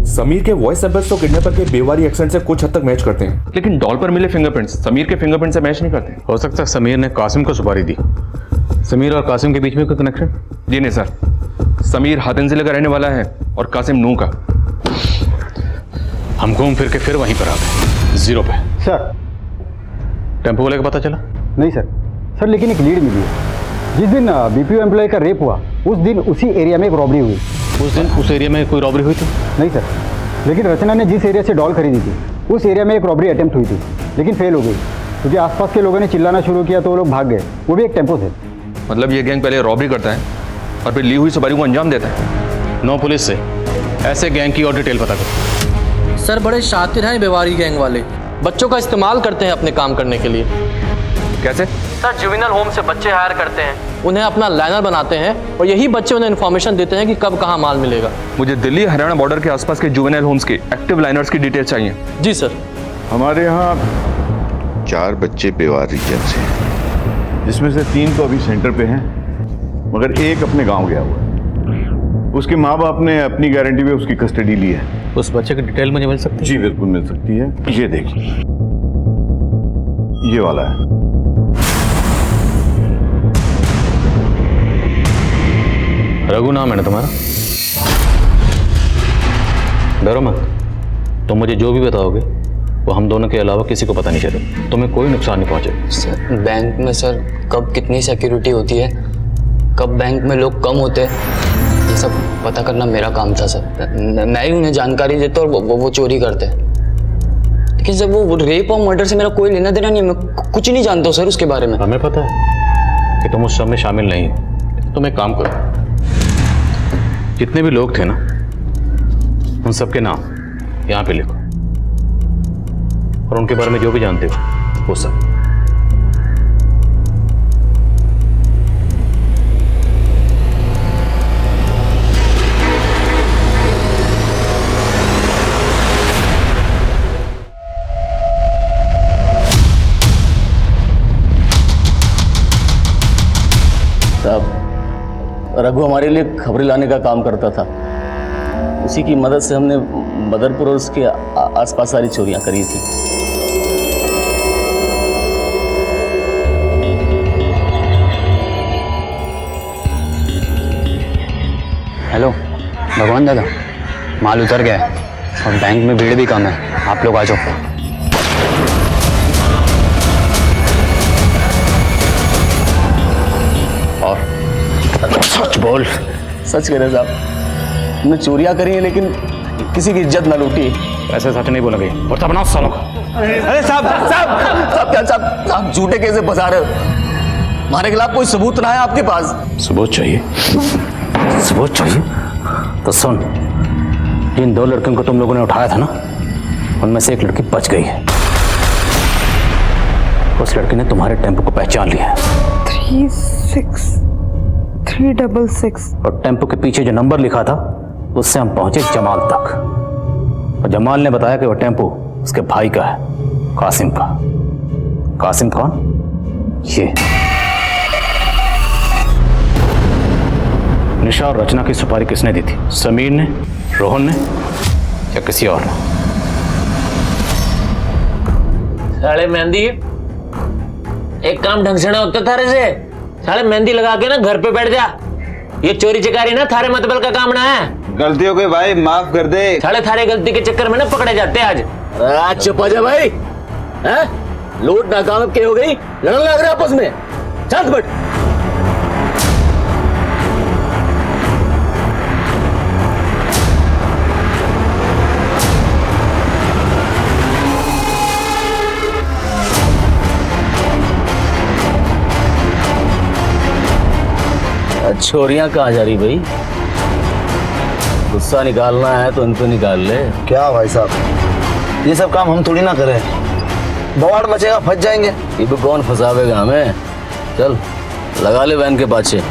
समीर के वॉइस सैंपल्स तो किडनैपर के बेवारी एक्सेंट से कुछ हद तक मैच करते हैं, लेकिन डॉल पर मिले फिंगरप्रिंट्स समीर के फिंगरप्रिंट से मैच नहीं करते। हो सकता है समीर ने कासिम को सुपारी दी। समीर और कासिम के बीच में कोई कनेक्शन? जी नहीं सर, समीर हातिन जिले का रहने वाला है और कासिम नू का। हम घूम फिर के फिर वहीं पर आ गए, 0 पे। सर टेम्पो वाले का पता चला? नहीं सर, लेकिन एक लीड मिली है। जिस दिन बीपीओ एम्प्लॉय का रेप हुआ उस दिन उसी एरिया में एक रॉबरी हुई। उस दिन उस एरिया में कोई रॉबरी हुई थी? नहीं सर, लेकिन रचना ने जिस एरिया से डॉल खरीदी थी उस एरिया में एक रॉबरी अटेम्प्ट हुई थी, लेकिन फेल हो गई क्योंकि आसपास के लोगों ने चिल्लाना शुरू किया तो वो लोग भाग गए, वो भी एक टेम्पो से। मतलब ये गैंग पहले रॉबरी करता है और फिर ली हुई सवारी को अंजाम देता है। 9 पुलिस से ऐसे गैंग की और डिटेल पता करो। सर बड़े शातिर हैं बेवारी गैंग वाले, बच्चों का इस्तेमाल करते हैं अपने काम करने के लिए। कैसे? सर जुवेनाइल होम से बच्चे हायर करते हैं, उन्हें अपना लाइनर बनाते हैं और यही बच्चे उन्हें इन्फॉर्मेशन देते हैं कि कब कहाँ माल मिलेगा। मुझे दिल्ली हरियाणा बॉर्डर के आसपास के जुवेनाइल होम्स के एक्टिव लाइनर्स की डिटेल चाहिए। जी सर। हमारे यहाँ 4 बच्चे बेवार रीजन से हैं, जिसमें से 3 तो अभी सेंटर पे हैं, मगर एक अपने गांव गया हुआ है। उसके माँ बाप ने अपनी गारंटी पे उसकी कस्टडी ली है। उस बच्चे की डिटेल मुझे मिल सकती है? जी बिल्कुल मिल सकती है। ये देखिए, ये वाला है। रघु नाम है ना तुम्हारा? डरो मत, तुम मुझे जो भी बताओगे वो हम दोनों के अलावा किसी को पता नहीं चलेगा, तुम्हें कोई नुकसान नहीं पहुंचेगा। सर बैंक में सर कब कितनी सिक्योरिटी होती है, कब बैंक में लोग कम होते हैं, ये सब पता करना मेरा काम था सर। मैं ही उन्हें जानकारी देता और वो चोरी करते। लेकिन सर वो रेप और मर्डर से मेरा कोई लेना देना नहीं है, मैं कुछ नहीं जानता हूँ सर उसके बारे में। हमें पता है कि तुम उस सब में शामिल नहीं हो। तुम एक काम करो, जितने भी लोग थे ना उन सबके नाम यहाँ पे लिखो और उनके बारे में जो भी जानते हो वो सब। साहब, रघु हमारे लिए खबरें लाने का काम करता था। उसी की मदद से हमने बदरपुर और उसके आसपास सारी चोरियां करी थी। हेलो भगवान दादा, माल उतर गया है और बैंक में भीड़ भी कम है, आप लोग आ जाओ। और सच बोल। सच कह रहे साहब, हमने चोरियां करी हैं लेकिन किसी की इज्जत ना लूटी। ऐसे सच नहीं बोलेंगे और तब ना सालों का। अरे साहब साहब साहब क्या साहब, आप झूठे कैसे फंसा रहे हो? हमारे खिलाफ कोई सबूत ना है आपके पास? सबूत चाहिए? सबूत चाहिए तो सुन, जिन दो लड़कियों को तुम लोगों ने उठाया था ना, उनमें से एक लड़की बच गई है। उस लड़की ने तुम्हारे टेम्पो को पहचान लिया है। 36366 और टेम्पो के पीछे जो नंबर लिखा था उससे हम पहुंचे जमाल तक, और जमाल ने बताया कि वह टेम्पो उसके भाई का है, कासिम का। कासिम कौन? ये निशा और रचना की सुपारी किसने दी थी? समीर ने, रोहन ने या किसी और ने? साले मेहंदी, एक काम ढंग से ना होता थारे से। साले मेहंदी लगा के ना घर पे बैठ जा। ये चोरी चकारी ना थारे मतबल का काम ना है। गलती हो गई भाई, माफ कर दे। साले थारे गलती के चक्कर में ना पकड़े जाते आज। आज चुप हो जा भाई। हैं? लूट नाकाम के हो गई, लड़ने लग रहे आपस में। शांत बैठ। छोरियां कहाँ जा रही भाई? गुस्सा निकालना है तो इनको निकाल ले। क्या भाई साहब, ये सब काम हम थोड़ी ना करें, बवाड़ मचेगा, फंस जाएंगे। ये भी कौन फंसावेगा हमें? चल लगा ले वैन के पाछे।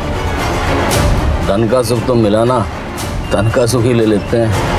धन का सुख तो मिला ना, धन का सुख ही ले लेते हैं।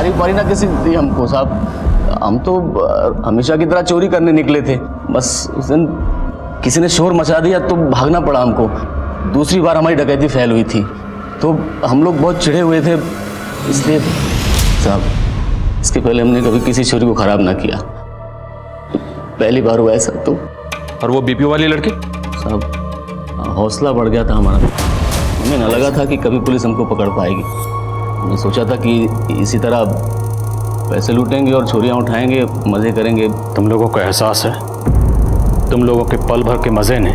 सुपारी ना किसी दी हमको साहब, हम तो हमेशा की तरह चोरी करने निकले थे। बस उस दिन किसी ने शोर मचा दिया तो भागना पड़ा हमको। दूसरी बार हमारी डकैती फैल हुई थी तो हम लोग बहुत चिढ़े हुए थे, इसलिए साहब इसके पहले हमने कभी किसी चोरी को खराब ना किया, पहली बार हुआ ऐसा। तो और वो बीपीओ वाली लड़की? साहब हौसला बढ़ गया था हमारा, हमें ना लगा था कि कभी पुलिस हमको पकड़ पाएगी। हमने सोचा था कि इसी तरह पैसे लूटेंगे और चोरियां उठाएंगे, मजे करेंगे। तुम लोगों को एहसास है, तुम लोगों के पल भर के मजे ने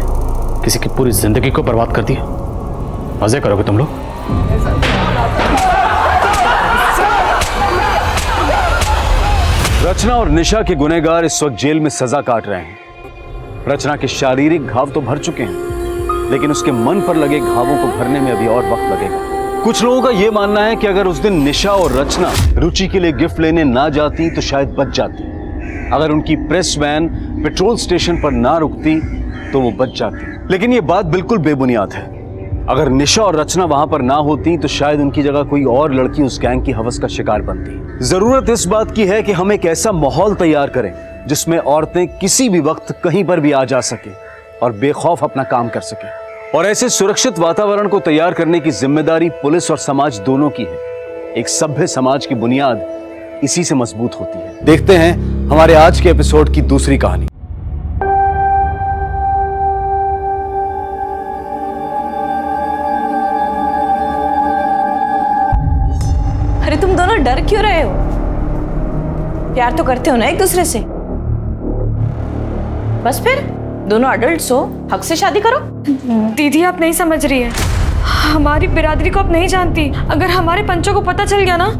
किसी की पूरी जिंदगी को बर्बाद कर दिया। मजे करोगे तुम लोग? रचना और निशा के गुनहगार इस वक्त जेल में सजा काट रहे हैं। रचना के शारीरिक घाव तो भर चुके हैं, लेकिन उसके मन पर लगे घावों को भरने में अभी और वक्त लगेगा। कुछ लोगों का यह मानना है कि अगर उस दिन निशा और रचना रुचि के लिए गिफ्ट लेने ना जाती तो शायद बच जाती। अगर उनकी प्रेस वैन पेट्रोल स्टेशन पर ना रुकती तो वो बच जाती। लेकिन ये बात बिल्कुल बेबुनियाद है। अगर निशा और रचना वहां पर ना होती तो शायद उनकी जगह कोई और लड़की उस गैंग की हवस का शिकार बनती। जरूरत इस बात की है कि हम एक ऐसा माहौल तैयार करें जिसमें औरतें किसी भी वक्त कहीं पर भी आ जा सके और बेखौफ अपना काम कर सके। और ऐसे सुरक्षित वातावरण को तैयार करने की जिम्मेदारी पुलिस और समाज दोनों की है। एक सभ्य समाज की बुनियाद इसी से मजबूत होती है। देखते हैं हमारे आज के एपिसोड की दूसरी कहानी। अरे तुम दोनों डर क्यों रहे हो? प्यार तो करते हो ना एक दूसरे से। बस फिर दोनों अडल्ट्स हो, हक से शादी करो। दीदी आप नहीं समझ रही है, हमारी बिरादरी को आप नहीं जानती। अगर हमारे पंचों को पता चल गया ना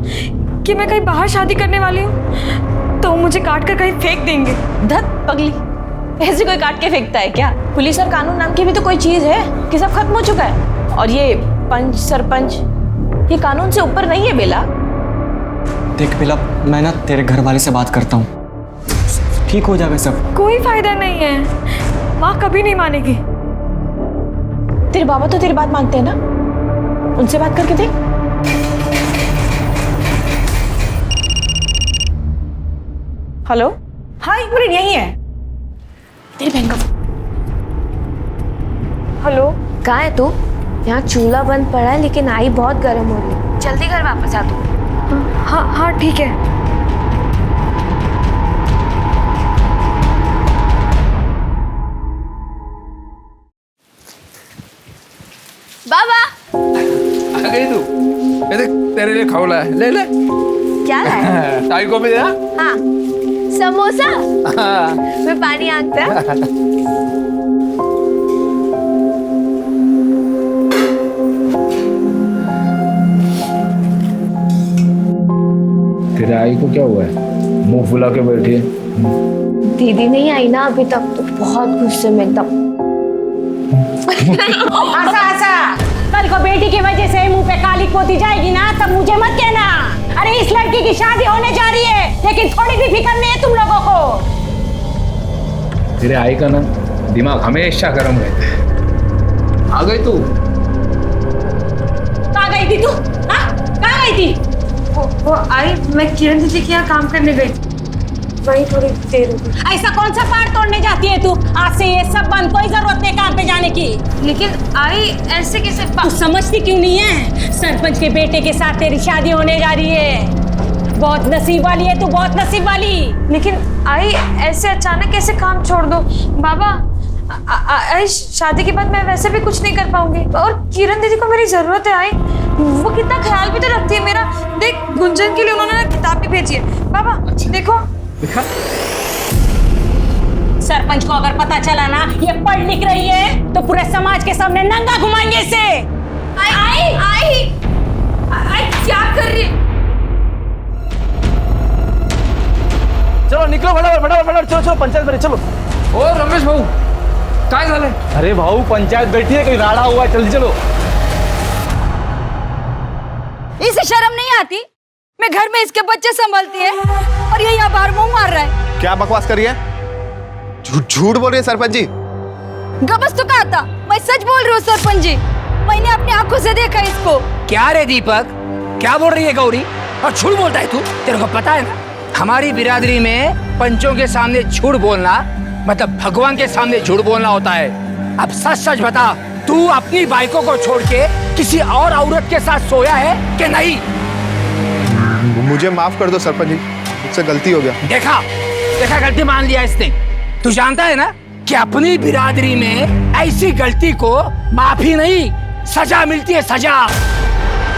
कि मैं कहीं बाहर शादी करने वाली हूँ तो मुझे काट कर कहीं फेंक देंगे। धत पगली, ऐसे कोई काट के फेंकता है क्या? पुलिस और कानून नाम की भी तो कोई चीज है कि सब खत्म हो चुका है। और ये पंच सरपंच, ये कानून से ऊपर नहीं है बेला। देख बेला, मैं ना तेरे घर वाले से बात करता हूँ, ठीक हो जाएगा सब। कोई फायदा नहीं है, माँ कभी नहीं मानेगी। तेरे बाबा तो तेरी बात मानते हैं ना, उनसे बात करके देख। हेलो, हाँ एक मिनट, यही है तेरी बहन का। हेलो, कहाँ है तू? यहाँ चूल्हा बंद पड़ा है लेकिन आई बहुत गर्म हो रही है, जल्दी घर वापस आ तू। हाँ हाँ ठीक है। बाबा आ गई तू? ये देख तेरे लिए खौला है, ले ले। क्या है? ताई को भी दे। हाँ, समोसा। मैं पानी आंकता। तेरे आई को क्या हुआ है? मुंह फुला के बैठी है। दीदी नहीं आई ना अभी तक, तो बहुत गुस्से में एकदम। कल को बेटी की वजह से मुंह पे काली पोती जाएगी ना, तब मुझे मत कहना। अरे इस लड़की की शादी होने जा रही है, लेकिन थोड़ी भी फिक्र नहीं है तुम लोगों को। तेरे आई का ना दिमाग हमेशा गर्म रहता है। आ गई तू? कहाँ गई थी तू? कहाँ गई थी? वो आई, मैं किरण दीदी के यहाँ काम करने गई थी, वही थोड़ी देर हो गई। ऐसा कौन सा पार तोड़ने जाती है तू? आज से ये सब बंद, कोई जरूरत नहीं काम पे जाने की। लेकिन आई ऐसे कैसे? तू समझती क्यों नहीं है? सरपंच के बेटे के साथ तेरी शादी होने जा रही है। बहुत नसीब वाली है तू, बहुत नसीब वाली। लेकिन आई ऐसे अचानक कैसे काम छोड़ दो? बाबा आई शादी के बाद मैं वैसे भी कुछ नहीं कर पाऊंगी, और किरण दीदी को मेरी जरूरत है। आई वो कितना ख्याल भी तो रखती है मेरा। देख गुंजन के लिए उन्होंने किताब भी भेजी है। बाबा देखो। सरपंच को अगर पता चला ना ये पढ़ लिख रही है तो पूरे समाज के सामने नंगा घुमाएंगे इसे। आई आई आई क्या कर रही है? चलो निकलो फटाफट फटाफट फटाफट, चलो चलो पंचायत में चलो। ओ रमेश भाऊ, काय झालं? अरे भाऊ पंचायत बैठी है, कोई राड़ा हुआ है, जल्दी चलो। इसे शर्म नहीं आती? मैं घर में इसके बच्चे संभालती है और ये यहाँ बाहर मुंह मार रहा है। क्या बकवास करी है? झूठ बोल रही है सरपंच जी। गबस तो कहा था, मैं सच बोल रही हूँ सरपंच जी, मैंने अपनी आंखों से देखा इसको। क्या रे दीपक, क्या बोल रही है गौरी? और झूठ बोलता है तू? तेरे को पता है ना, हमारी बिरादरी में पंचों के सामने झूठ बोलना मतलब भगवान के सामने झूठ बोलना होता है। अब सच सच बता, तू अपनी बाइकों को छोड़ के किसी और औरत के साथ सोया है कि नहीं? मुझे माफ कर दो सरपंच जी, मुझसे गलती हो गया। देखा देखा, गलती मान लिया इसने। तू जानता है ना कि अपनी बिरादरी में ऐसी गलती को माफी नहीं, सजा मिलती है, सजा।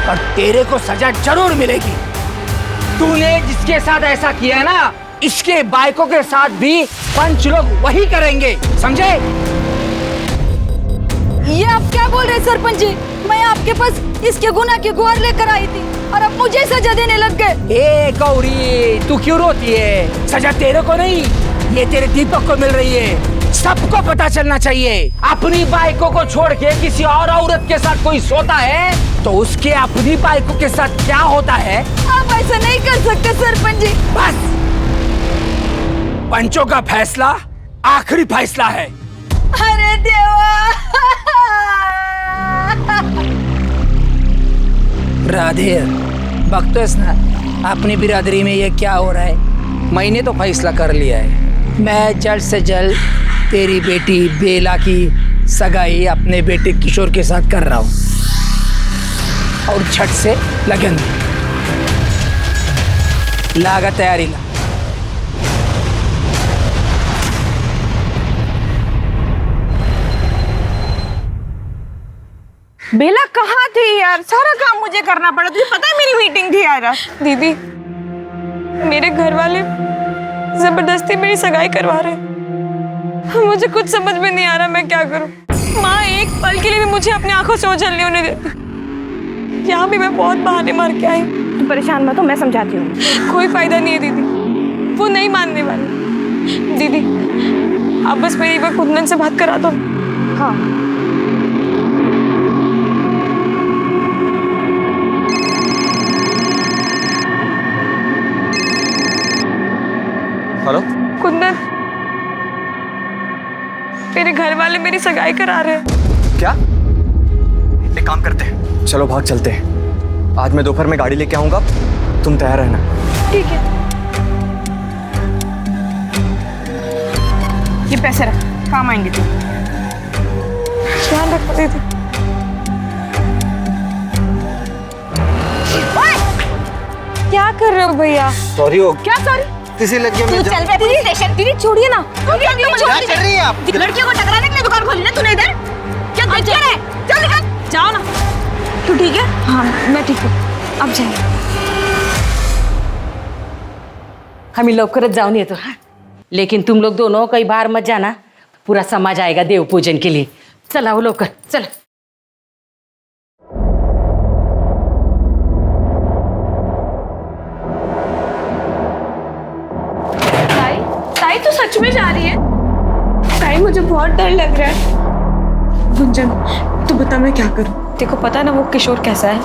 और तेरे को सजा जरूर मिलेगी। तूने जिसके साथ ऐसा किया है ना, इसके बाइकों के साथ भी पंच लोग वही करेंगे, समझे? ये आप क्या बोल रहे हैं सरपंच जी? मैं आपके पास इसके गुनाह की गुहार लेकर आई थी और अब मुझे सजा देने लग गए। ए गौरी, तू क्यों रोती है? सजा तेरे को नहीं, ये तेरे दीपक को मिल रही है। सबको पता चलना चाहिए, अपनी बाइकों को छोड़ के किसी और औरत के साथ कोई सोता है तो उसके अपनी बाइकों के साथ क्या होता है? आप ऐसा नहीं कर सकते सरपंच जी। बस, पंचों का फैसला आखिरी फैसला है। अरे देवा। राधे, बख्तोस ना अपनी बिरादरी में ये क्या हो रहा है? मैंने तो फैसला कर लिया है, मैं जल्द से जल्द तेरी बेटी बेला की सगाई अपने बेटे किशोर के साथ कर रहा हूँ और झट से लगन लागा तैयारी ला। बेला कहाँ थी यार? सारा काम मुझे करना पड़ा। तुझे पता है मेरी मीटिंग थी यार। दीदी, मेरे घर वाले जबरदस्ती मेरी सगाई करवा रहे। मुझे कुछ समझ में नहीं आ रहा मैं क्या करूं। माँ एक पल के लिए भी मुझे अपनी आंखों से ओझल नहीं होने देती। यहाँ भी मैं बहुत बहाने मार के आई। तू परेशान मत हो, मैं समझाती हूँ। कोई फायदा नहीं है दीदी, वो नहीं मानने वाले। दीदी आप बस मेरी एक बार कुंदन से बात करा दो। हाँ हेलो कुंदन, मेरे घर वाले मेरी सगाई करा रहे हैं। क्या? एक काम करते हैं, चलो भाग चलते हैं। आज मैं दोपहर में गाड़ी लेके आऊंगा, तुम तैयार रहना। ठीक है। ये पैसे रख, काम आएंगे तुम। ध्यान रखो दीदी। क्या कर रहे हो भैया? सॉरी हो क्या सॉरी? किसी लड़की में चल बे दीदी स्टेशन। दीदी छोड़िए ना। क्या कर रही है आप? लड़कियों को टकराने के लिए दुकान खोली ना तूने इधर? क्या बच्चा है? चल निकल, जाओ ना। तू ठीक है? हाँ मैं ठीक हूँ, अब जाइए। हम लवकरच जाऊन येतो। लेकिन तुम लोग दोनों कहीं बाहर मत जाना, पूरा समाज आएगा देव पूजन के लिए। चला वो लवकर चल। ताई तो सच में जा रही है? ताई मुझे बहुत डर लग रहा है। गुंजन तू बता मैं क्या करूं? देखो पता ना वो किशोर कैसा है।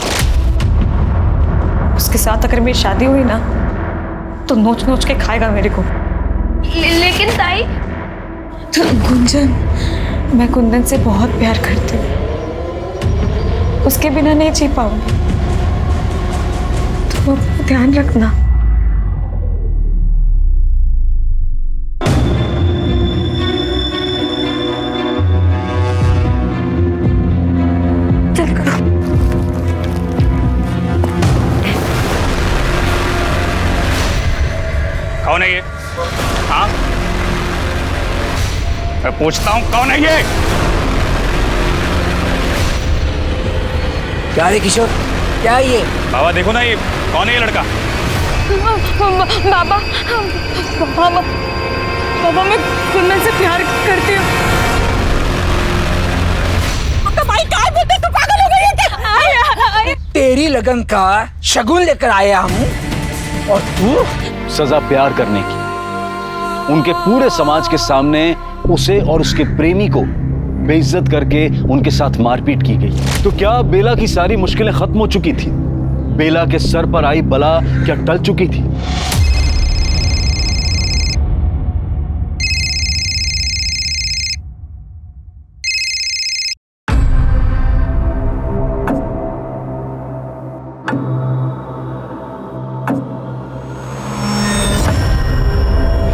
उसके साथ अगर मेरी शादी हुई ना तो नोच नोच के खाएगा मेरे को। लेकिन ताई तो गुंजन, मैं कुंदन से बहुत प्यार करती हूँ, उसके बिना नहीं जी पाऊंगी। तुम अपना ध्यान रखना। कौन है ये? हाँ मैं पूछता हूँ कौन है ये? क्या रे किशोर, क्या है ये? बाबा देखो ना, ये कौन है ये लड़का? बाबा बाबा बाबा मैं कुंदन से प्यार करती हूँ। तो भाई क्या बोलते, तू पागल हो गई है क्या? तेरी लगन का शगुन लेकर आया हूँ और तू? सजा प्यार करने की। उनके पूरे समाज के सामने उसे और उसके प्रेमी को बेइज्जत करके उनके साथ मारपीट की गई। तो क्या बेला की सारी मुश्किलें खत्म हो चुकी थी? बेला के सर पर आई बला क्या टल चुकी थी?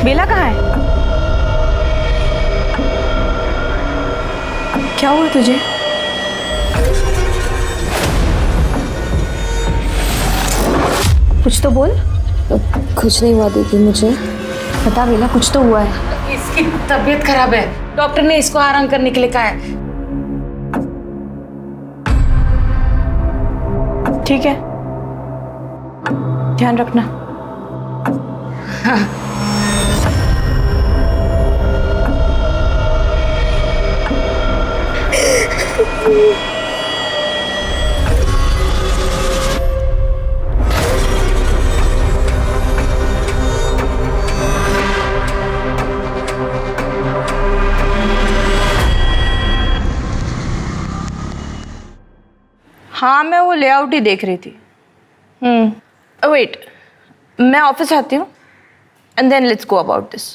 बेला कहाँ है? क्या हुआ तुझे? कुछ तो बोल। कुछ नहीं हुआ दीदी, मुझे बता बेला, कुछ तो हुआ है। इसकी तबीयत खराब है, डॉक्टर ने इसको आराम करने के लिए कहा है। ठीक है, ध्यान रखना। हाँ। हाँ, मैं वो लेआउट ही देख रही थी। वेट, मैं ऑफिस आती हूँ and then let's go about this.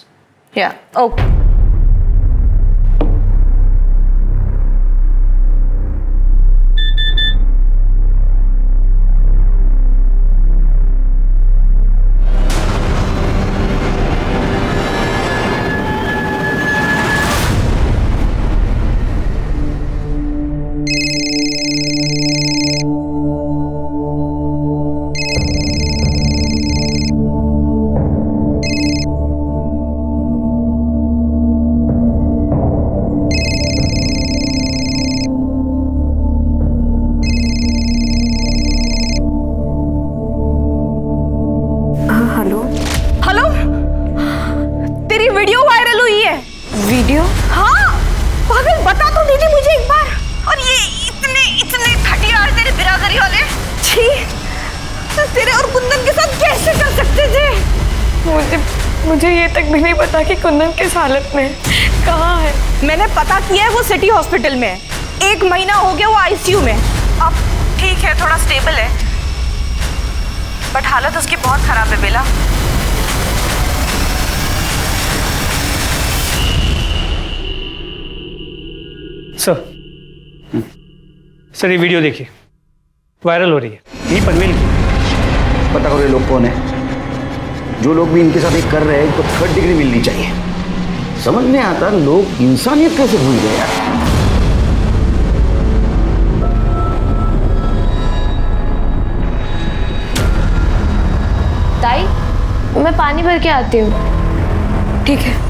या ओके। वीडियो? हाँ, पागल बता तो दीदी मुझे एक बार। और ये इतने घटिया तेरे बिरादरी वाले, छी, तो तेरे और कुंदन के साथ कैसे कर सकते थे? मुझे ये तक भी नहीं पता कि कुंदन किस हालत में कहाँ है। मैंने पता किया है, वो सिटी हॉस्पिटल में है। 1 महीना हो गया वो आईसीयू में। अब ठीक है, थोड़ा स्टेबल है, बट हालत उसकी बहुत खराब है बेला। सर ये वीडियो देखिए, वायरल हो रही है। ये पनवेल की। पता करो ये लोग कौन है। जो लोग भी इनके साथ ये कर रहे हैं इनको 3rd डिग्री मिलनी चाहिए। समझ नहीं आता लोग इंसानियत कैसे भूल गए यार। ताई, मैं पानी भर के आती हूँ। ठीक है।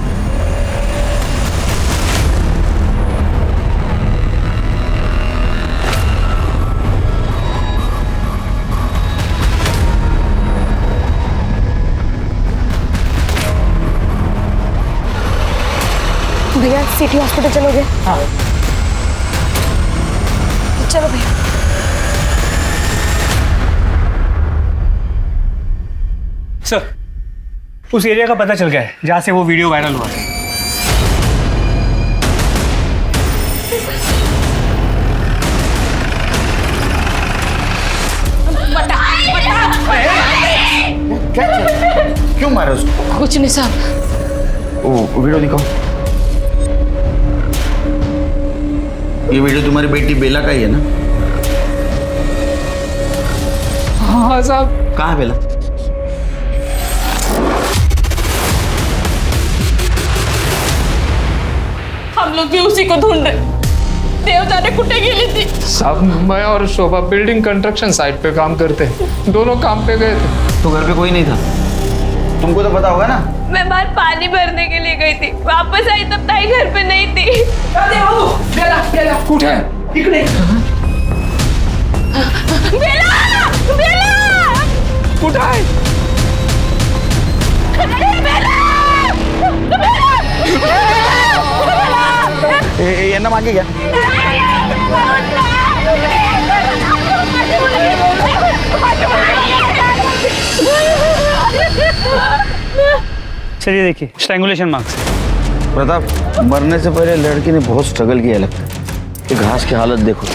भैया सिटी हॉस्पिटल चलोगे? हाँ चलो भैया। सर उस एरिया का पता चल गया है जहाँ से वो वीडियो वायरल हुआ है। क्यों मारे उसको? कुछ नहीं साहब। ओ वीडियो दिखाओ। ये वीडियो तुम्हारी बेटी बेला का ही है ना? हाँ साहब। कहाँ है बेला? हम लोग भी उसी को ढूंढ रहे। देवता ने कुटे गिली थी। साहब मैं और शोभा बिल्डिंग कंस्ट्रक्शन साइट पे काम करते हैं, दोनों काम पे गए थे। तो घर पे कोई नहीं था? तुमको तो पता होगा ना। मैं बाहर पानी भरने के लिए गई थी, वापस आई तब ताई घर पे नहीं थी। बेला कुछ है इकडे। बेला बेला कुछ है। ये ना मांगे क्या? चलिए देखिए, स्ट्रैंगुलेशन मार्क्स। प्रताप, मरने से पहले लड़की ने बहुत स्ट्रगल किया लगता है। ये घास की हालत देखो।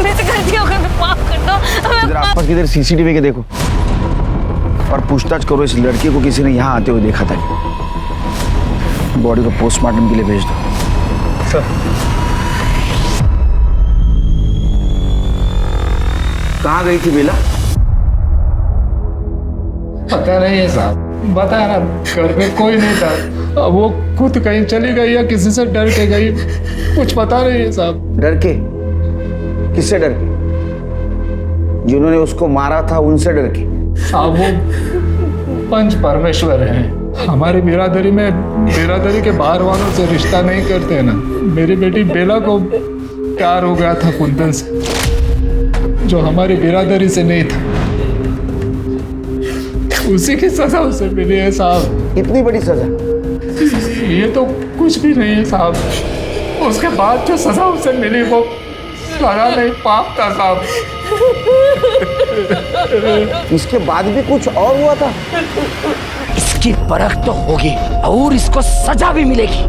मेरे गलती हो गई, माफ कर दो। इधर आसपास किधर सीसीटीवी के देखो और पूछताछ करो इस लड़की को किसी ने यहाँ आते हुए देखा था। बॉडी को पोस्टमार्टम के लिए भेज दो। कहाँ गई थी बेला? पता नहीं है साहब, बता रहा घर में कोई नहीं था। अब वो खुद कहीं चली गई या किसी से डर के गई, कुछ पता नहीं है साहब। डर के? किससे डर के? जिन्होंने उसको मारा था उनसे डर के? साहब वो पंच परमेश्वर हैं। हमारी बिरादरी में बिरादरी के बाहर वालों से रिश्ता नहीं करते ना। मेरी बेटी बेला को प्यार हो गया था कुंदन से, जो हमारी बिरादरी से नहीं था। उसी की सजा उसे मिली है साहब। इतनी बड़ी सजा? ये तो कुछ भी नहीं है साहब। उसके बाद जो सजा उसे मिली वो सजा नहीं, पाप था साहब। इसके बाद भी कुछ और हुआ था? इसकी परख तो होगी और इसको सजा भी मिलेगी।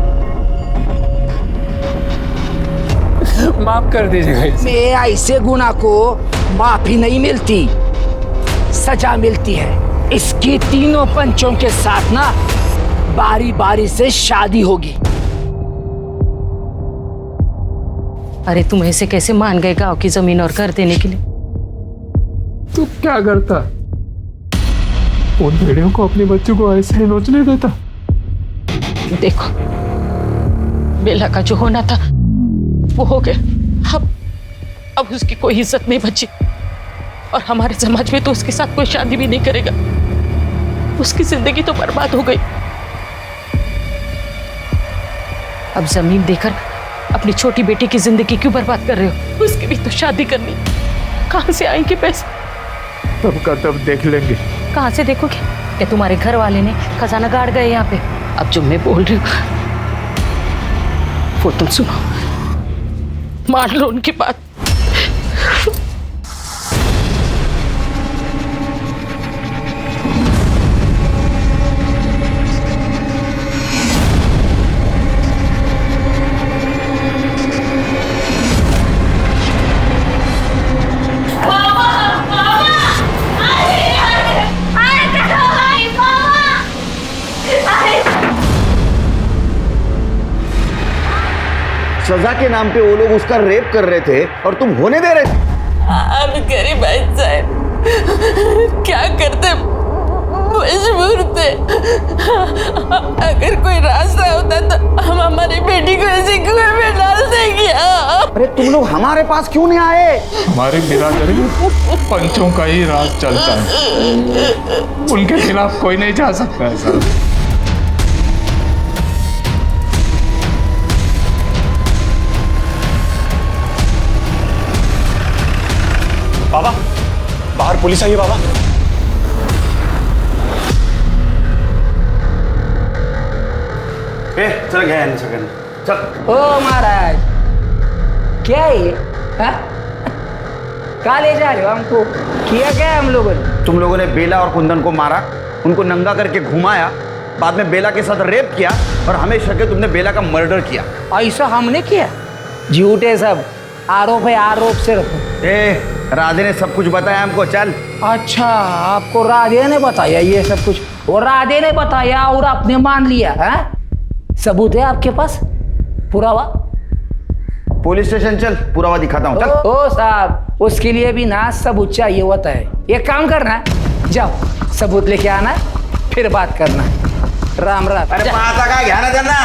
माफ कर दीजिएगा इसे। ऐसे गुनाह को माफी नहीं मिलती, सजा मिलती है। इसकी तीनों पंचों के साथ ना बारी बारी से शादी होगी। अरे तुम ऐसे कैसे मान गए गांव की जमीन और घर देने के लिए? तू क्या करता? उन भेड़ियों को अपने बच्चों को ऐसे ही नोचने देता? देखो, बेला का जो होना था वो हो गया। अब उसकी कोई इज्जत नहीं बची और हमारे समाज में तो उसके साथ कोई शादी भी नहीं करेगा। उसकी जिंदगी तो बर्बाद हो गई। अब जमीन देकर अपनी छोटी बेटी की जिंदगी क्यों बर्बाद कर रहे हो? उसकी भी तो शादी करनी। कहां से आएंगे पैसे? तब का तब देख लेंगे। कहां से देखोगे? क्या तुम्हारे घर वाले ने खजाना गाड़ गए यहाँ पे? अब जो मैं बोल रही हूँ वो तुम सुनो, मान लो उनकी बात। सजा के नाम पे वो लोग उसका रेप कर रहे थे और तुम होने दे रहे थे। अब गरीब साहब क्या करते, मजबूर थे। अगर कोई रास्ता होता तो हम हमारी बेटी को ऐसे कुएं में डाल देंगे। अरे तुम लोग हमारे पास क्यों नहीं आए? हमारी बिरादरी में पंचों का ही राज चलता है, उनके खिलाफ कोई नहीं जा सकता है साहब। बाबा, बाहर पुलिस आई है बाबा। चल गया चल। ओ महाराज, क्या है ये? कहाँ ले जा रहे हो हमको? किया क्या है हम लोगों ने? तुम लोगों ने बेला और कुंदन को मारा, उनको नंगा करके घुमाया, बाद में बेला के साथ रेप किया और हमें शक है तुमने बेला का मर्डर किया। ऐसा हमने किया? झूठे सब, आरोप है, आरोप से रखो। राधे ने सब कुछ बताया हमको। चल। अच्छा, आपको राधे ने बताया ये सब कुछ? और राधे ने बताया और आपने मान लिया है? सबूत है आपके पास? पुरावा? पुलिस स्टेशन चल, पुरावा दिखाता हूँ। चल। ओ साहब, उसके लिए भी ना सबूत चाहिए होता है। एक काम करना है, जाओ सबूत लेके आना, फिर बात करना। राम राम। अरे माता का ध्यान देना।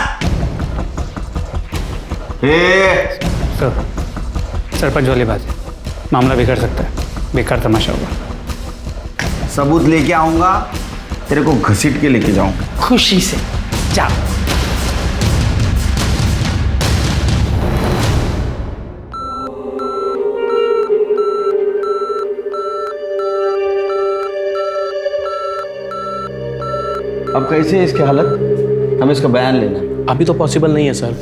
सरपंच वाली बात है, मामला बिगड़ सकता है, बेकार तमाशा होगा। सबूत लेके आऊंगा, तेरे को घसीट के लेके जाऊंगा। खुशी से जाओ। अब कैसे है इसकी हालत? हमें इसका बयान लेना। अभी तो पॉसिबल नहीं है सर।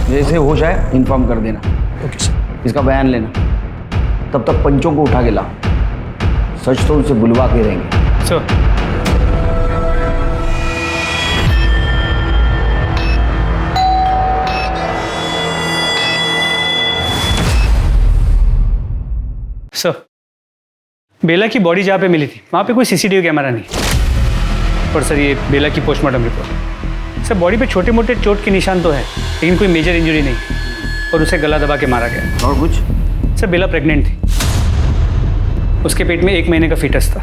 जैसे होश आए इन्फॉर्म कर देना। Okay sir. इसका बयान लेना। तब तक पंचों को उठा के ला, सच तो उनसे बुलवा के रहेंगे। सर। सर, बेला की बॉडी जहाँ पे मिली थी वहाँ पे कोई सीसीटीवी कैमरा नहीं। और सर, ये बेला की पोस्टमार्टम रिपोर्ट। सर, बॉडी पे छोटे मोटे चोट के निशान तो है, लेकिन कोई मेजर इंजरी नहीं, और उसे गला दबा के मारा गया। और कुछ? सर, बेला प्रेग्नेंट थी, उसके पेट में 1 महीने का फीटस था।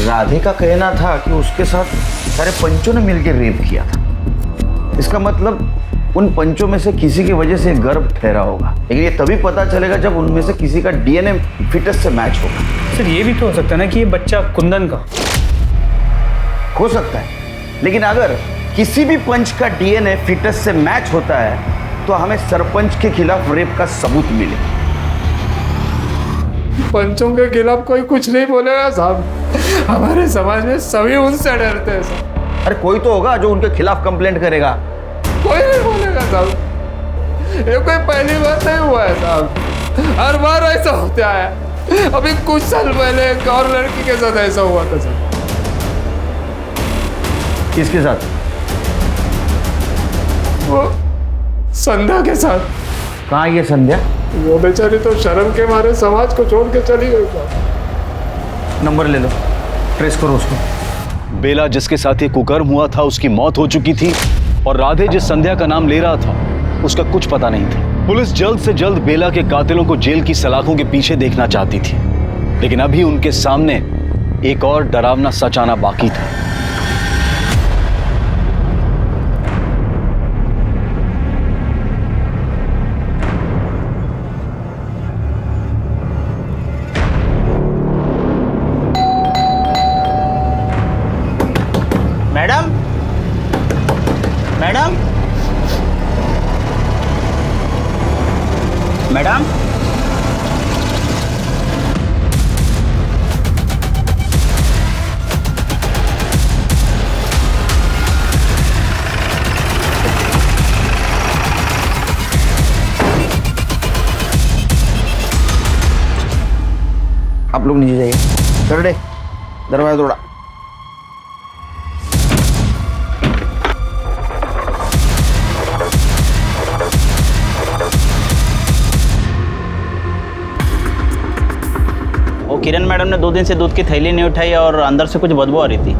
राधे का कहना था कि उसके साथ सारे पंचों ने मिलकर रेप किया था। इसका मतलब उन पंचों में से किसी की वजह से गर्भ ठहरा होगा, लेकिन ये तभी पता चलेगा जब उनमें से किसी का डीएनए फिटस से मैच होगा। सर, ये भी तो हो सकता है ना कि ये बच्चा कुंदन का हो सकता है, लेकिन अगर किसी भी पंच का डीएनए फिटस से मैच होता है तो हमें सरपंच के खिलाफ रेप का सबूत मिले। पंचों के खिलाफ कोई कुछ नहीं बोलेगा साहब। हमारे समाज में सभी उनसे डरते हैं साहब। अरे कोई तो होगा जो उनके खिलाफ कंप्लेंट करेगा। कोई नहीं बोलेगा साहब। ये कोई पहली बार नहीं हुआ है साहब, हर बार ऐसा होता है। अभी कुछ साल पहले एक और लड़की के साथ ऐसा हुआ था साहब। किसके साथ? वो संध्या के साथ। कहाँ ये संध्या? वो बेचारी तो शर्म के मारे समाज को छोड़ के चली गई साहब। नंबर ले लो, ट्रेस करो उसको। बेला जिसके साथ ये कुकर्म हुआ था उसकी मौत हो चुकी थी और राधे जिस संध्या का नाम ले रहा था उसका कुछ पता नहीं था। पुलिस जल्द से जल्द बेला के कातिलों को जेल की सलाखों के पीछे देखना चाहती थी, लेकिन अभी उनके सामने एक और डरावना सच आना बाकी था। मैडम, मैडम, मैडम, आप लोग नीचे जाइए। कर दे, दरवाजा तोड़ा। वो किरण मैडम ने 2 दिन से दूध की थैली नहीं उठाई और अंदर से कुछ बदबू आ रही थी।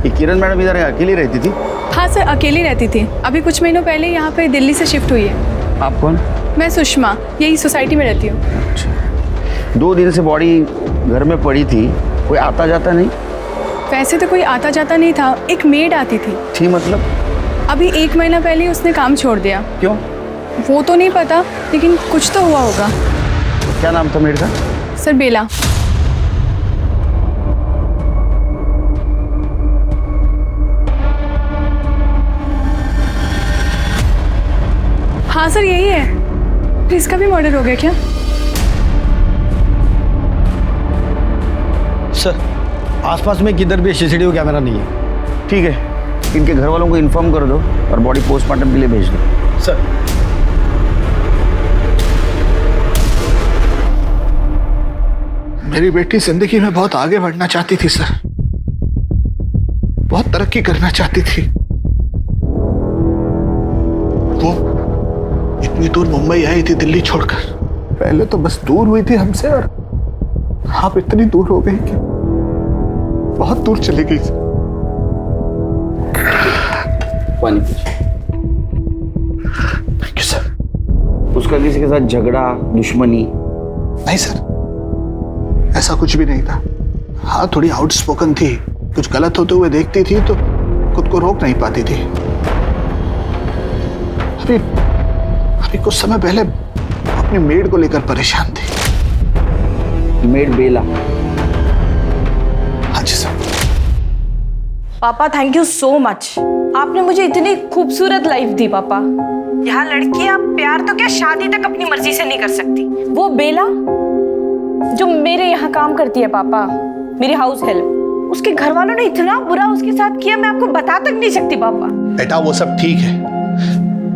ये किरण मैडम इधर अकेली रहती थी? हाँ सर, अकेली रहती थी। अभी कुछ महीनों पहले यहाँ पे दिल्ली से शिफ्ट हुई है। आप कौन? मैं सुषमा, यही सोसाइटी में रहती हूँ। 2 दिन से बॉडी घर में पड़ी थी, कोई आता जाता नहीं? वैसे तो कोई आता जाता नहीं था, एक मेड आती थी। थी मतलब? अभी 1 महीना पहले ही उसने काम छोड़ दिया। क्यों? वो तो नहीं पता, लेकिन कुछ तो हुआ होगा। क्या नाम था मेड का? सर बेला। हाँ सर, यही है। फिर इसका भी मर्डर हो गया क्या? सर, आसपास में किधर भी सीसीटीवी कैमरा नहीं है। ठीक है, इनके घर वालों को इन्फॉर्म कर दो और बॉडी पोस्टमार्टम के लिए भेज दो। सर। मेरी बेटी जिंदगी में बहुत आगे बढ़ना चाहती थी सर, बहुत तरक्की करना चाहती थी। वो इतनी दूर मुंबई आई थी दिल्ली छोड़कर। पहले तो बस दूर हुई थी हमसे और आप इतनी दूर हो गई कि बहुत दूर चली गई। पानी पीजिए। Thank you sir. उसका किसी के साथ झगड़ा, दुश्मनी? नहीं सर, ऐसा कुछ भी नहीं था। हाँ, थोड़ी आउटस्पोकन थी, कुछ गलत होते हुए देखती थी तो खुद को रोक नहीं पाती थी। अभी कुछ समय पहले अपनी मेड को लेकर परेशान थी। मेड बेला? हाँ जी सर। पापा थैंक यू सो मच, आपने मुझे इतनी खूबसूरत लाइफ दी पापा। यहाँ लड़कियां प्यार तो क्या शादी तक अपनी मर्जी से नहीं कर सकती। वो बेला जो मेरे यहाँ काम करती है पापा, मेरी हाउस हेल्प, उसके घर वालों ने इतना बुरा उसके साथ किया, मैं आपको बता तक नहीं सकती पापा। बेटा वो सब ठीक है,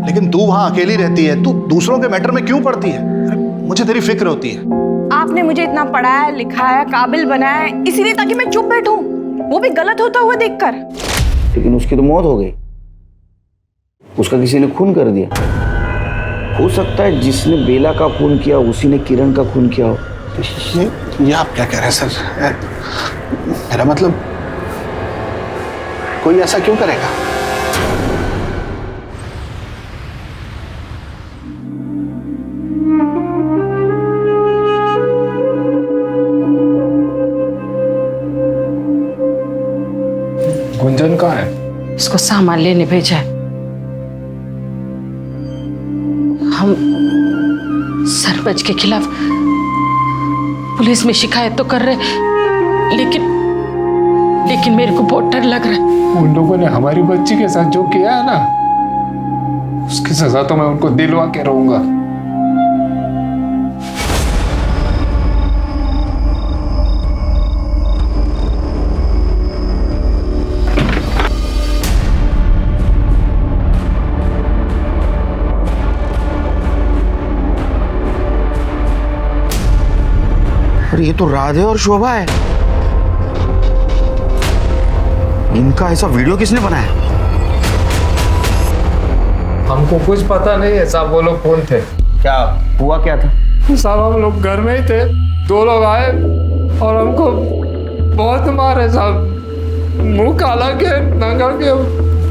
लेकिन तू वहां अकेली रहती है, तू दूसरों के मैटर में क्यों पड़ती है? मुझे तेरी फिक्र होती है। आपने मुझे इतना पढ़ाया लिखाया, काबिल बनाया, इसीलिए ताकि मैं चुप बैठूं, वो भी गलत होता हुआ देखकर। लेकिन उसकी तो मौत हो गई, उसका किसी ने खून कर दिया। हो सकता है जिसने बेला का खून किया उसी ने किरण का खून किया हो। ये आप क्या कह रहे हैं सर? मेरा मतलब कोई ऐसा क्यों करेगा? गुंजन कहाँ है? उसको सामान लेने भेजा है। हम सरपंच के खिलाफ पुलिस में शिकायत तो कर रहे, लेकिन मेरे को बहुत डर लग रहा है। उन लोगों ने हमारी बच्ची के साथ जो किया है ना, उसकी सजा तो मैं उनको दिलवा के रहूंगा। ये तो राधे और शोभा है। इनका ऐसा वीडियो किसने बनाया? हमको कुछ पता नहीं है साहब, वो लोग कौन थे? क्या हुआ क्या था? साहब हम लोग घर में ही थे, 2 लोग आए और हमको बहुत मारे साहब, मुंह काला के नंगा के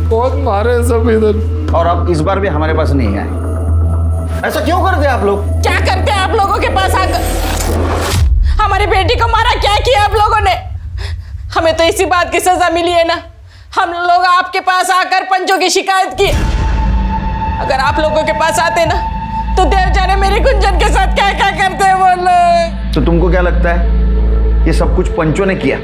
बहुत मारे सब इधर। और अब इस बार भी हमारे पास नहीं आए। ऐसा क्यों करते आप लोग? क्या करते हैं आप लोगों के पास आकर? हमारी बेटी को मारा, क्या किया आप लोगों ने? हमें तो इसी बात की सजा मिली है ना, हम लोग आपके पास आकर पंचों की शिकायत की। अगर आप लोगों के पास आते ना तो देव जाने मेरी गुंजन के साथ क्या क्या करते हैं वो लोग। तो तुमको क्या लगता है ये सब कुछ पंचों ने किया?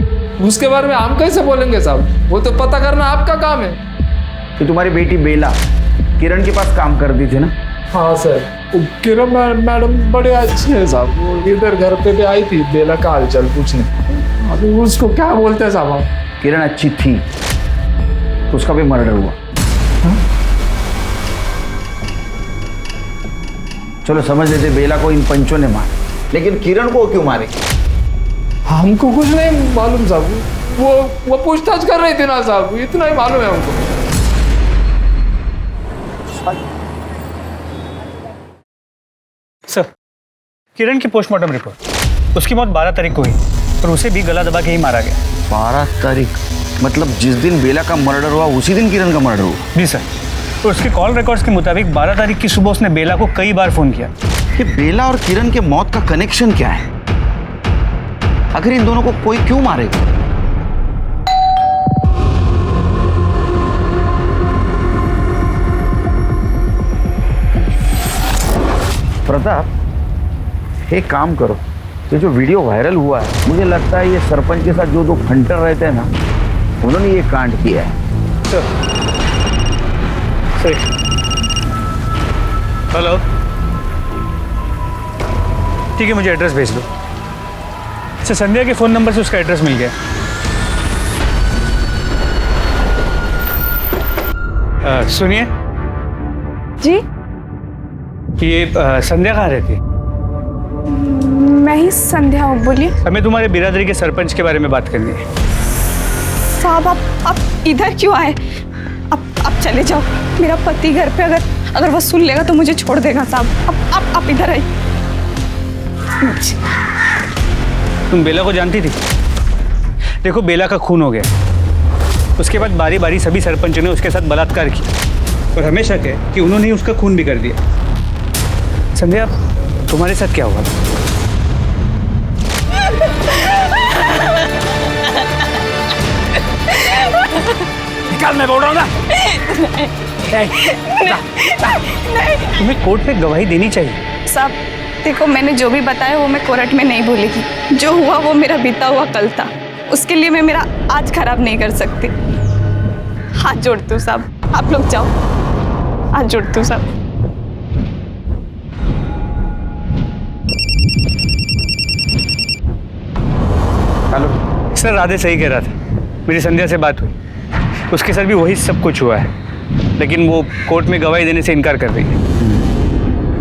उसके बारे में हम कैसे बोलेंगे साहब, वो तो पता करना आपका काम है। तो तुम्हारी बेटी बेला किरण के पास काम करती थी ना? हाँ सर, किरण मैडम बड़े अच्छे हैं साहब, वो इधर घर पे भी आई थी बेला का हालचाल पूछने। अभी उसको क्या बोलते हैं साहब? किरण अच्छी थी तो उसका भी मर्डर हुआ। चलो समझ लेते बेला को इन पंचों ने मारा, लेकिन किरण को क्यों मारे? हमको कुछ नहीं मालूम साहब, वो पूछताछ कर रही थी ना साहब, इतना ही मालूम है हमको। सर, किरण की पोस्टमार्टम रिपोर्ट, उसकी मौत 12 तारीख को हुई और उसे भी गला दबा के ही मारा गया। 12 तारीख मतलब जिस दिन बेला का मर्डर हुआ उसी दिन किरण का मर्डर हुआ? जी सर, तो उसके कॉल रिकॉर्ड्स के मुताबिक 12 तारीख की सुबह उसने बेला को कई बार फोन किया। कि बेला और किरण के मौत का कनेक्शन क्या है? आखिर इन दोनों को कोई क्यों मारेगा? प्रताप, एक काम करो, ये जो वीडियो वायरल हुआ है, मुझे लगता है ये सरपंच के साथ जो 2 फंटर रहते हैं ना, उन्होंने ये कांड किया है। हेलो, ठीक है, मुझे एड्रेस भेज दो। अच्छा, संध्या के फ़ोन नंबर से उसका एड्रेस मिल गया। सुनिए जी, ये संध्या कहाँ रहती है? मैं ही संध्या हूँ, बोलिए। हमें तुम्हारे बिरादरी के सरपंच के बारे में बात करनी है। साहब आप इधर क्यों आए? आप चले जाओ, मेरा पति घर पे अगर वो सुन लेगा तो मुझे छोड़ देगा साहब। आप इधर आइए। तुम बेला को जानती थी? देखो, बेला का खून हो गया, उसके बाद बारी बारी सभी सरपंचों ने उसके साथ बलात्कार किया और हमें शक है कि उन्होंने ही उसका खून भी कर दिया। संध्या, तुम्हारे साथ क्या हुआ? निकाल, मैं बोल रहा हूँ ना। तुम्हें कोर्ट में गवाही देनी चाहिए। साहब देखो, मैंने जो भी बताया वो मैं कोर्ट में नहीं बोलेगी। जो हुआ वो मेरा बीता हुआ कल था, उसके लिए मैं मेरा आज खराब नहीं कर सकती। हाथ जोड़ती हूँ साहब, आप लोग जाओ। हाथ जोड़ती हूँ साहब। हेलो सर, राधे सही कह रहा था, मेरी संध्या से बात हुई, उसके साथ भी वही सब कुछ हुआ है, लेकिन वो कोर्ट में गवाही देने से इनकार कर रही है।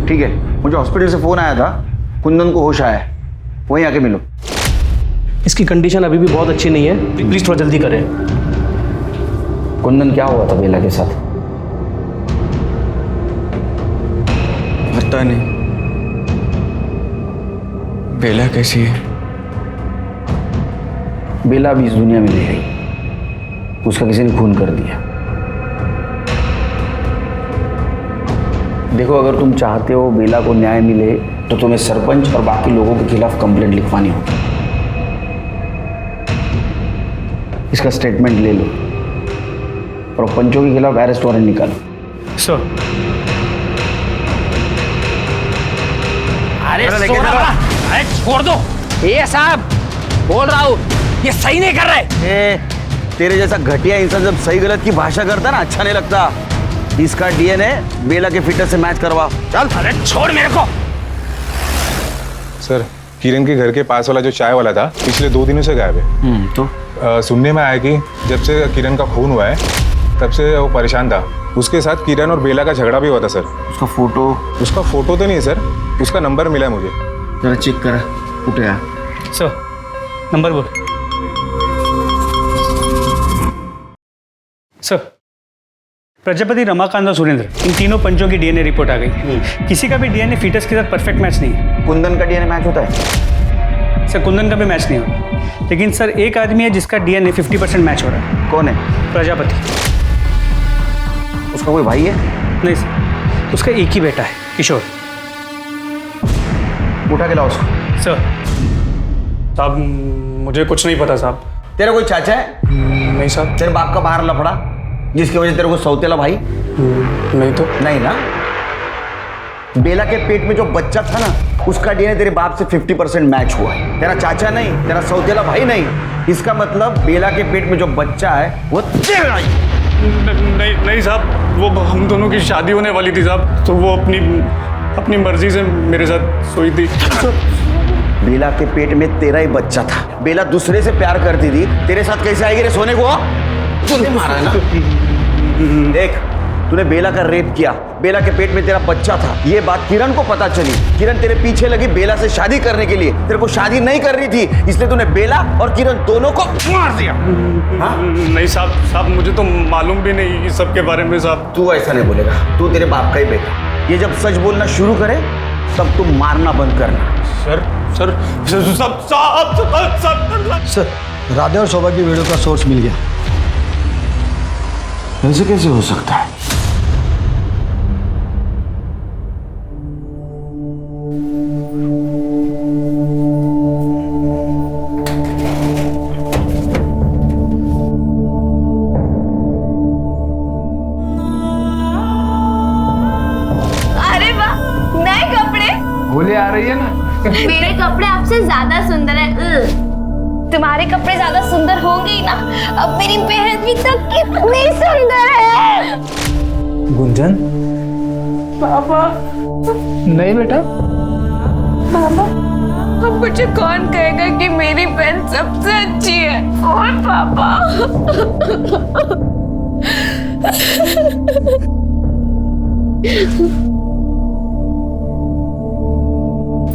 ठीक है, मुझे हॉस्पिटल से फोन आया था, कुंदन को होश आया है, वहीं आके मिलो। इसकी कंडीशन अभी भी बहुत अच्छी नहीं है, प्लीज थोड़ा जल्दी करें। कुंदन, क्या हुआ था बेला के साथ? पता नहीं। बेला कैसी है? बेला अभी इस दुनिया में नहीं रही, उसका किसी ने खून कर दिया। देखो, अगर तुम चाहते हो बेला को न्याय मिले तो तुम्हें सरपंच और बाकी लोगों के खिलाफ कंप्लेंट लिखवानी होगी। इसका स्टेटमेंट ले लो और पंचों के खिलाफ अरेस्ट वारंट निकालो। सर, अरे छोड़ दो। ये साहब बोल रहा हूँ, ये सही नहीं कर रहे। तेरे जैसा घटिया इंसान जब सही गलत की भाषा करता ना, अच्छा नहीं लगता। इसका डीएनए बेला के फिटनेस से मैच करवा। चल। अरे छोड़ मेरे को। सर, किरण के घर के पास वाला जो चाय वाला था पिछले 2 दिनों से गायब है। तो सुनने में आया कि जब से किरण का खून हुआ है तब से वो परेशान था। उसके साथ किरण और बेला का झगड़ा भी हुआ था सर। उसका फोटो तो नहीं है सर, उसका नंबर मिला है मुझे। जरा चेक करा, उठ गया। सर, नंबर बोल। सर, प्रजापति, रमाकांत और सुरेंद्र, इन तीनों पंचों की डीएनए रिपोर्ट आ गई। किसी का भी डीएनए फीटस के साथ परफेक्ट मैच नहीं है। कुंदन का डीएनए मैच होता है? सर कुंदन का भी मैच नहीं होता, लेकिन सर एक आदमी है जिसका डीएनए 50% मैच हो रहा है। कौन है? प्रजापति। उसका कोई भाई है? नहीं सर, उसका एक ही बेटा है, किशोर। उठा के लाओ उसको। सर। साहब मुझे कुछ नहीं पता साहब। तेरा कोई चाचा है? नहीं साहब। तेरे बाप का बाहर लफड़ा जिसकी वजह से तेरे को सौतेला भाई? नहीं तो। नहीं ना? बेला के पेट में जो बच्चा था ना, उसका डीएनए तेरे बाप से 50% मैच हुआ है। तेरा चाचा नहीं, तेरा सौतेला भाई नहीं। इसका मतलब बेला के पेट में जो बच्चा है वो तेरा ही। नहीं साहब, वो हम दोनों की शादी होने वाली थी साहब, तो वो अपनी मर्जी से मेरे साथ सोई थी। बेला के पेट में तेरा ही बच्चा था। बेला दूसरे से प्यार करती थी, तेरे साथ कैसे आएगी रे सोने को? तूने मारा है ना? देख, तूने बेला का रेप किया, बेला के पेट में तेरा बच्चा था। ये बात किरण को पता चली। किरण तेरे पीछे लगी बेला से शादी करने के लिए। तेरे को शादी नहीं करनी थी, इसलिए तूने बेला और किरण दोनों को मार दिया। हाँ? नहीं साहब मुझे तो मालूम भी नहीं इस सब के बारे में साहब। तू ऐसा नहीं बोलेगा, तू तेरे बाप का ही बेटा। ये जब सच बोलना शुरू करे तब तुम मारना बंद करना। सर, राधे और शोभा की वीडियो का सोर्स मिल गया। ऐसे कैसे हो सकता है? अरे वाह, नए कपड़े। होली आ रही है ना। मेरे कपड़े आपसे ज्यादा सुंदर है। तुम्हारे कपड़े ज्यादा सुंदर होंगे ही ना। अब मेरी बहन भी तो कितनी सुंदर है। गुंजन। पापा। नहीं बेटा। पापा, अब मुझे कौन कहेगा कि मेरी बहन सबसे अच्छी है? और पापा।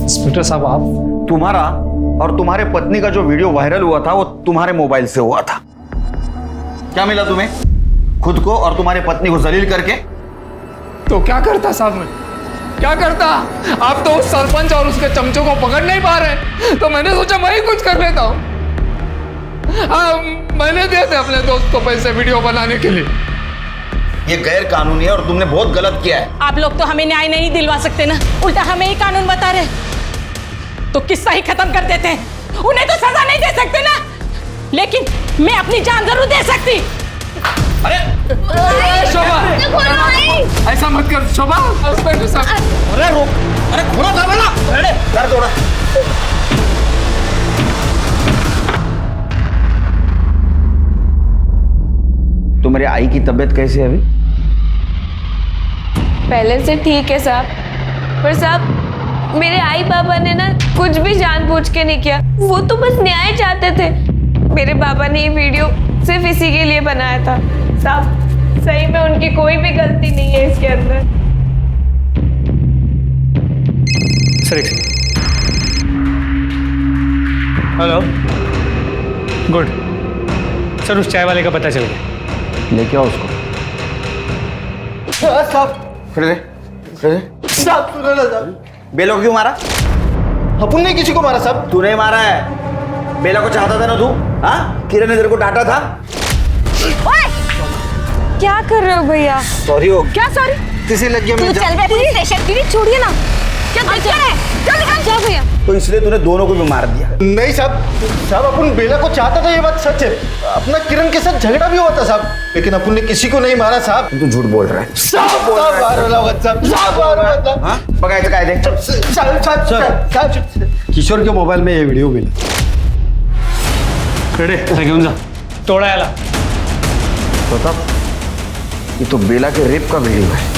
इंस्पेक्टर साहब, आप तुम्हारा और तुम्हारे पत्नी का जो वीडियो वायरल हुआ था वो तुम्हारे मोबाइल से हुआ था। क्या मिला तुम्हें खुद को और तुम्हारे पत्नी को जलील करके? तो क्या करता साहब मैं? क्या करता? आप तो उस सरपंच और उसके चमचों को पकड़ नहीं पा रहे, तो मैंने सोचा मैं ही कुछ कर लेता हूँ। हाँ, मैंने दिए थे अपने दोस्त को पैसे वीडियो बनाने के लिए। ये गैर कानूनी है और तुमने बहुत गलत किया है। आप लोग तो हमें न्याय नहीं दिलवा सकते ना, उल्टा हमें ही कानून बता रहे। तो किस्सा ही खत्म कर देते हैं। उन्हें तो सजा नहीं दे सकते ना, लेकिन मैं अपनी जान जरूर दे सकती। अरे शोभा, ऐसा मत कर शोभा। अरे रोक, अरे खोला दरवाजा, अरे कर दो। तुम्हारे आई की तबीयत कैसी है अभी? पहले से ठीक है साहब, पर साहब मेरे आई बाबा ने ना कुछ भी जानबूझ के नहीं किया। वो तो बस न्याय चाहते थे। मेरे बाबा ने ये वीडियो सिर्फ इसी के लिए बनाया था। साहब सही में उनकी कोई भी गलती नहीं है इसके अंदर। सर हेलो, गुड सर, उस चाय वाले का पता चल गया। लेके आओ उसको। बेला को क्यों मारा? अपन ने किसी को मारा साहब? तूने मारा है। बेला को चाहता था ना तू? हाँ, किरण ने तेरे को डांटा था। ओए! क्या कर रहे हो भैया? सॉरी हो। क्या सॉरी? किसी लग गया। तू चल बे पुलिस स्टेशन। दीदी छोड़िए ना। क्या दिक्कत है? चल निकल जाओ भैया। तो इसलिए तूने दोनों को भी मार दिया? नहीं साहब अपन बेला को चाहता था, ये बात सच है। अपना किरण के साथ झगड़ा भी हुआ था साहब, लेकिन अपन ने किसी को नहीं मारा साहब। तू झूठ बोल रहा है। बघायचं काय ते? किशोर के मोबाईल में ये वीडियो मिला। रेडे घेऊन जा, तोड़ा याला। प्रताप, ये तो बेला के रेप का वीडियो है।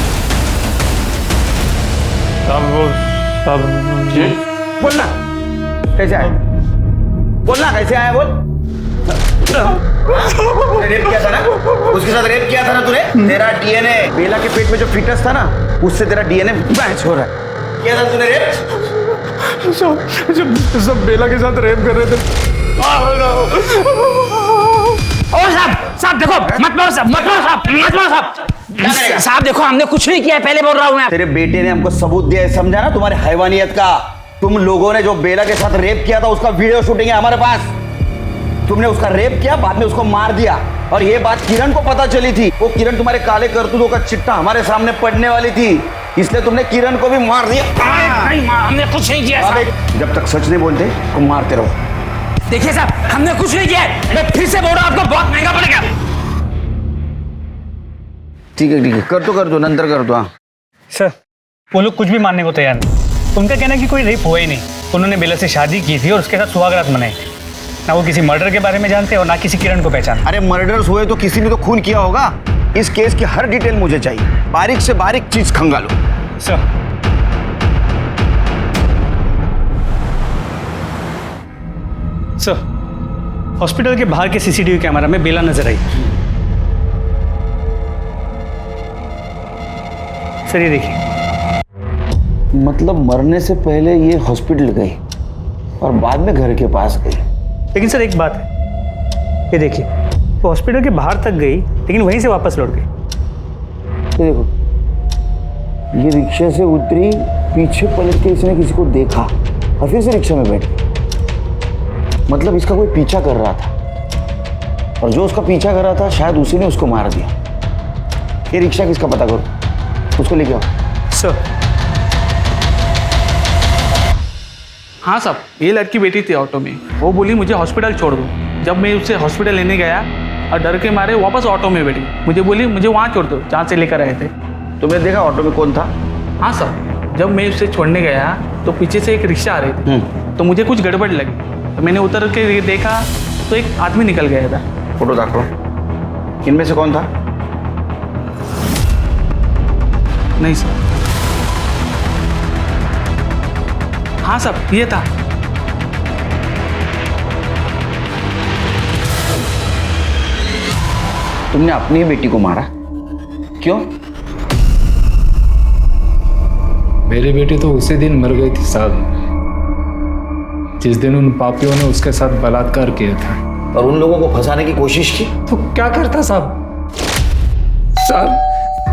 बोलना कैसे आया? बोलना कैसे आया? बोल। रेप किया था ना, उसके साथ रेप किया था ना तूने? तेरा डीएनए बेला के पेट में जो फीटस था ना, उससे तेरा डीएनए मैच हो रहा है। किया था तूने रेप? सब बेला के साथ रेप कर रहे थे। साहब देखो, मत मारो साहब, मत मारो साहब, मत मारो साहब। साहब देखो हमने कुछ नहीं किया है, पहले बोल रहा हूँ मैं। तेरे बेटे ने हमको सबूत दिया है, समझा ना, तुम्हारे हैवानियत का। तुम लोगों ने जो बेला के साथ रेप किया था उसका वीडियो शूटिंग है हमारे पास। तुमने उसका रेप किया, बाद में उसको मार दिया, और ये बात किरण को पता चली थी। वो किरण तुम्हारे काले करतूतों का चिट्ठा हमारे सामने पड़ने वाली थी, इसलिए तुमने किरण को भी मार दिया। नहीं हमने कुछ नहीं किया साहब। जब तक सच नहीं बोलते तो मारते रहो। देखिए साहब हमने कुछ नहीं किया है, मैं फिर से बोल रहा हूँ आपको बहुत महंगा पड़ेगा। ठीक है कर दो नंतर कर दो। हाँ सर, वो लोग कुछ भी मानने को तैयार नहीं। उनका कहना है कि कोई रेप हुआ ही नहीं, उन्होंने बेला से शादी की थी और उसके साथ सुहागरात मनाई थी। ना वो किसी मर्डर के बारे में जानते और ना किसी किरण को पहचान। अरे मर्डर्स हुए तो किसी ने तो खून किया होगा। इस केस की हर डिटेल मुझे चाहिए, बारीक से बारीक चीज खंगालो। सर, हॉस्पिटल के बाहर के सीसीटीवी कैमरा में बेला नजर आई। सर ये देखिए। मतलब मरने से पहले ये हॉस्पिटल गई और बाद में घर के पास गई। लेकिन सर एक बात है, ये देखिए, वो हॉस्पिटल के बाहर तक गई लेकिन वहीं से वापस लौट गई। ये देखो, ये रिक्शा से उतरी, पीछे पलट के इसने किसी को देखा और फिर से रिक्शा में बैठ गई। मतलब इसका कोई पीछा कर रहा था, और जो उसका पीछा कर रहा था शायद उसी ने उसको मार दिया। ये रिक्शा किसका पता करो, उसको लेके आओ। सर। हाँ साहब, ये लड़की बैठी थी ऑटो में, वो बोली मुझे हॉस्पिटल छोड़ दो। जब मैं उसे हॉस्पिटल लेने गया और डर के मारे वापस ऑटो में बैठी, मुझे बोली मुझे वहाँ छोड़ दो जहाँ से लेकर आए थे। तुमने देखा ऑटो में कौन था? हाँ सर, जब मैं उसे छोड़ने गया तो पीछे से एक रिक्शा आ रही थी, तो मुझे कुछ गड़बड़ लगी, तो मैंने उतर के देखा तो एक आदमी निकल गया था। फोटो देखो, इनमें से कौन था? नहीं सर। हाँ साहब, ये था। तुमने अपनी ही बेटी को मारा, क्यों? मेरी बेटी तो उसी दिन मर गई थी साहब, जिस दिन उन पापियों ने उसके साथ बलात्कार किया था। और उन लोगों को फंसाने की कोशिश की तो क्या करता साहब? साहब,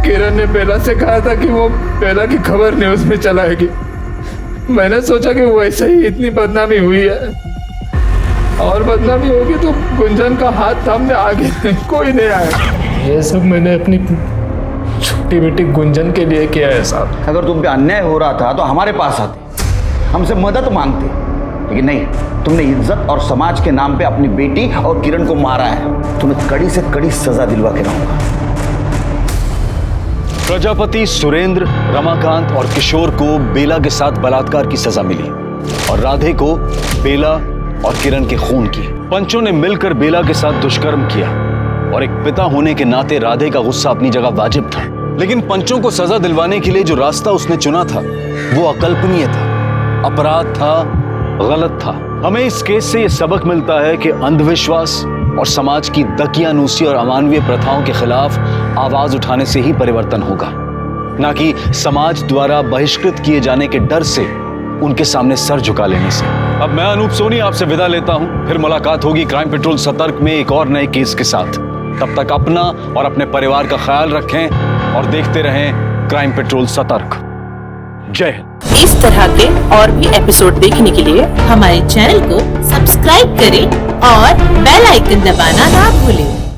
किरण ने बेला से कहा था कि वो बेला की खबर न्यूज में चलाएगी। मैंने सोचा कि वैसे ही इतनी बदनामी हुई है, और बदनामी होगी तो गुंजन का हाथ थामने आगे कोई नहीं आया। ये सब मैंने अपनी छोटी बेटी गुंजन के लिए किया है साहब। अगर तुम पे अन्याय हो रहा था तो हमारे पास आते, हमसे मदद मांगते, लेकिन नहीं, तुमने इज्जत और समाज के नाम पे अपनी बेटी और किरण को मारा है। तुम्हें कड़ी से कड़ी सजा दिलवा के रहूंगा। प्रजापति सुरेंद्र, रमाकांत और किशोर को बेला के साथ बलात्कार की सजा मिली और राधे को बेला और किरण के खून की। पंचों ने मिलकर बेला के साथ दुष्कर्म किया और एक पिता होने के नाते राधे का गुस्सा अपनी जगह वाजिब था, लेकिन पंचों को सजा दिलवाने के लिए जो रास्ता उसने चुना था वो अकल्पनीय था, अपराध था, गलत था। हमें इस केस से ये सबक मिलता है कि अंधविश्वास और समाज की दकियानूसी और अमानवीय प्रथाओं के खिलाफ आवाज उठाने से ही परिवर्तन होगा, ना कि समाज द्वारा बहिष्कृत किए जाने के डर से उनके सामने सर झुका लेने से। अब मैं अनूप सोनी आपसे विदा लेता हूं, फिर मुलाकात होगी क्राइम पेट्रोल सतर्क में एक और नए केस के साथ। तब तक अपना और अपने परिवार का ख्याल रखें और देखते रहें क्राइम पेट्रोल सतर्क। जय हिंद। इस तरह के और भी एपिसोड देखने के लिए हमारे चैनल को सब्सक्राइब करें और बेल आइकन दबाना ना भूलें।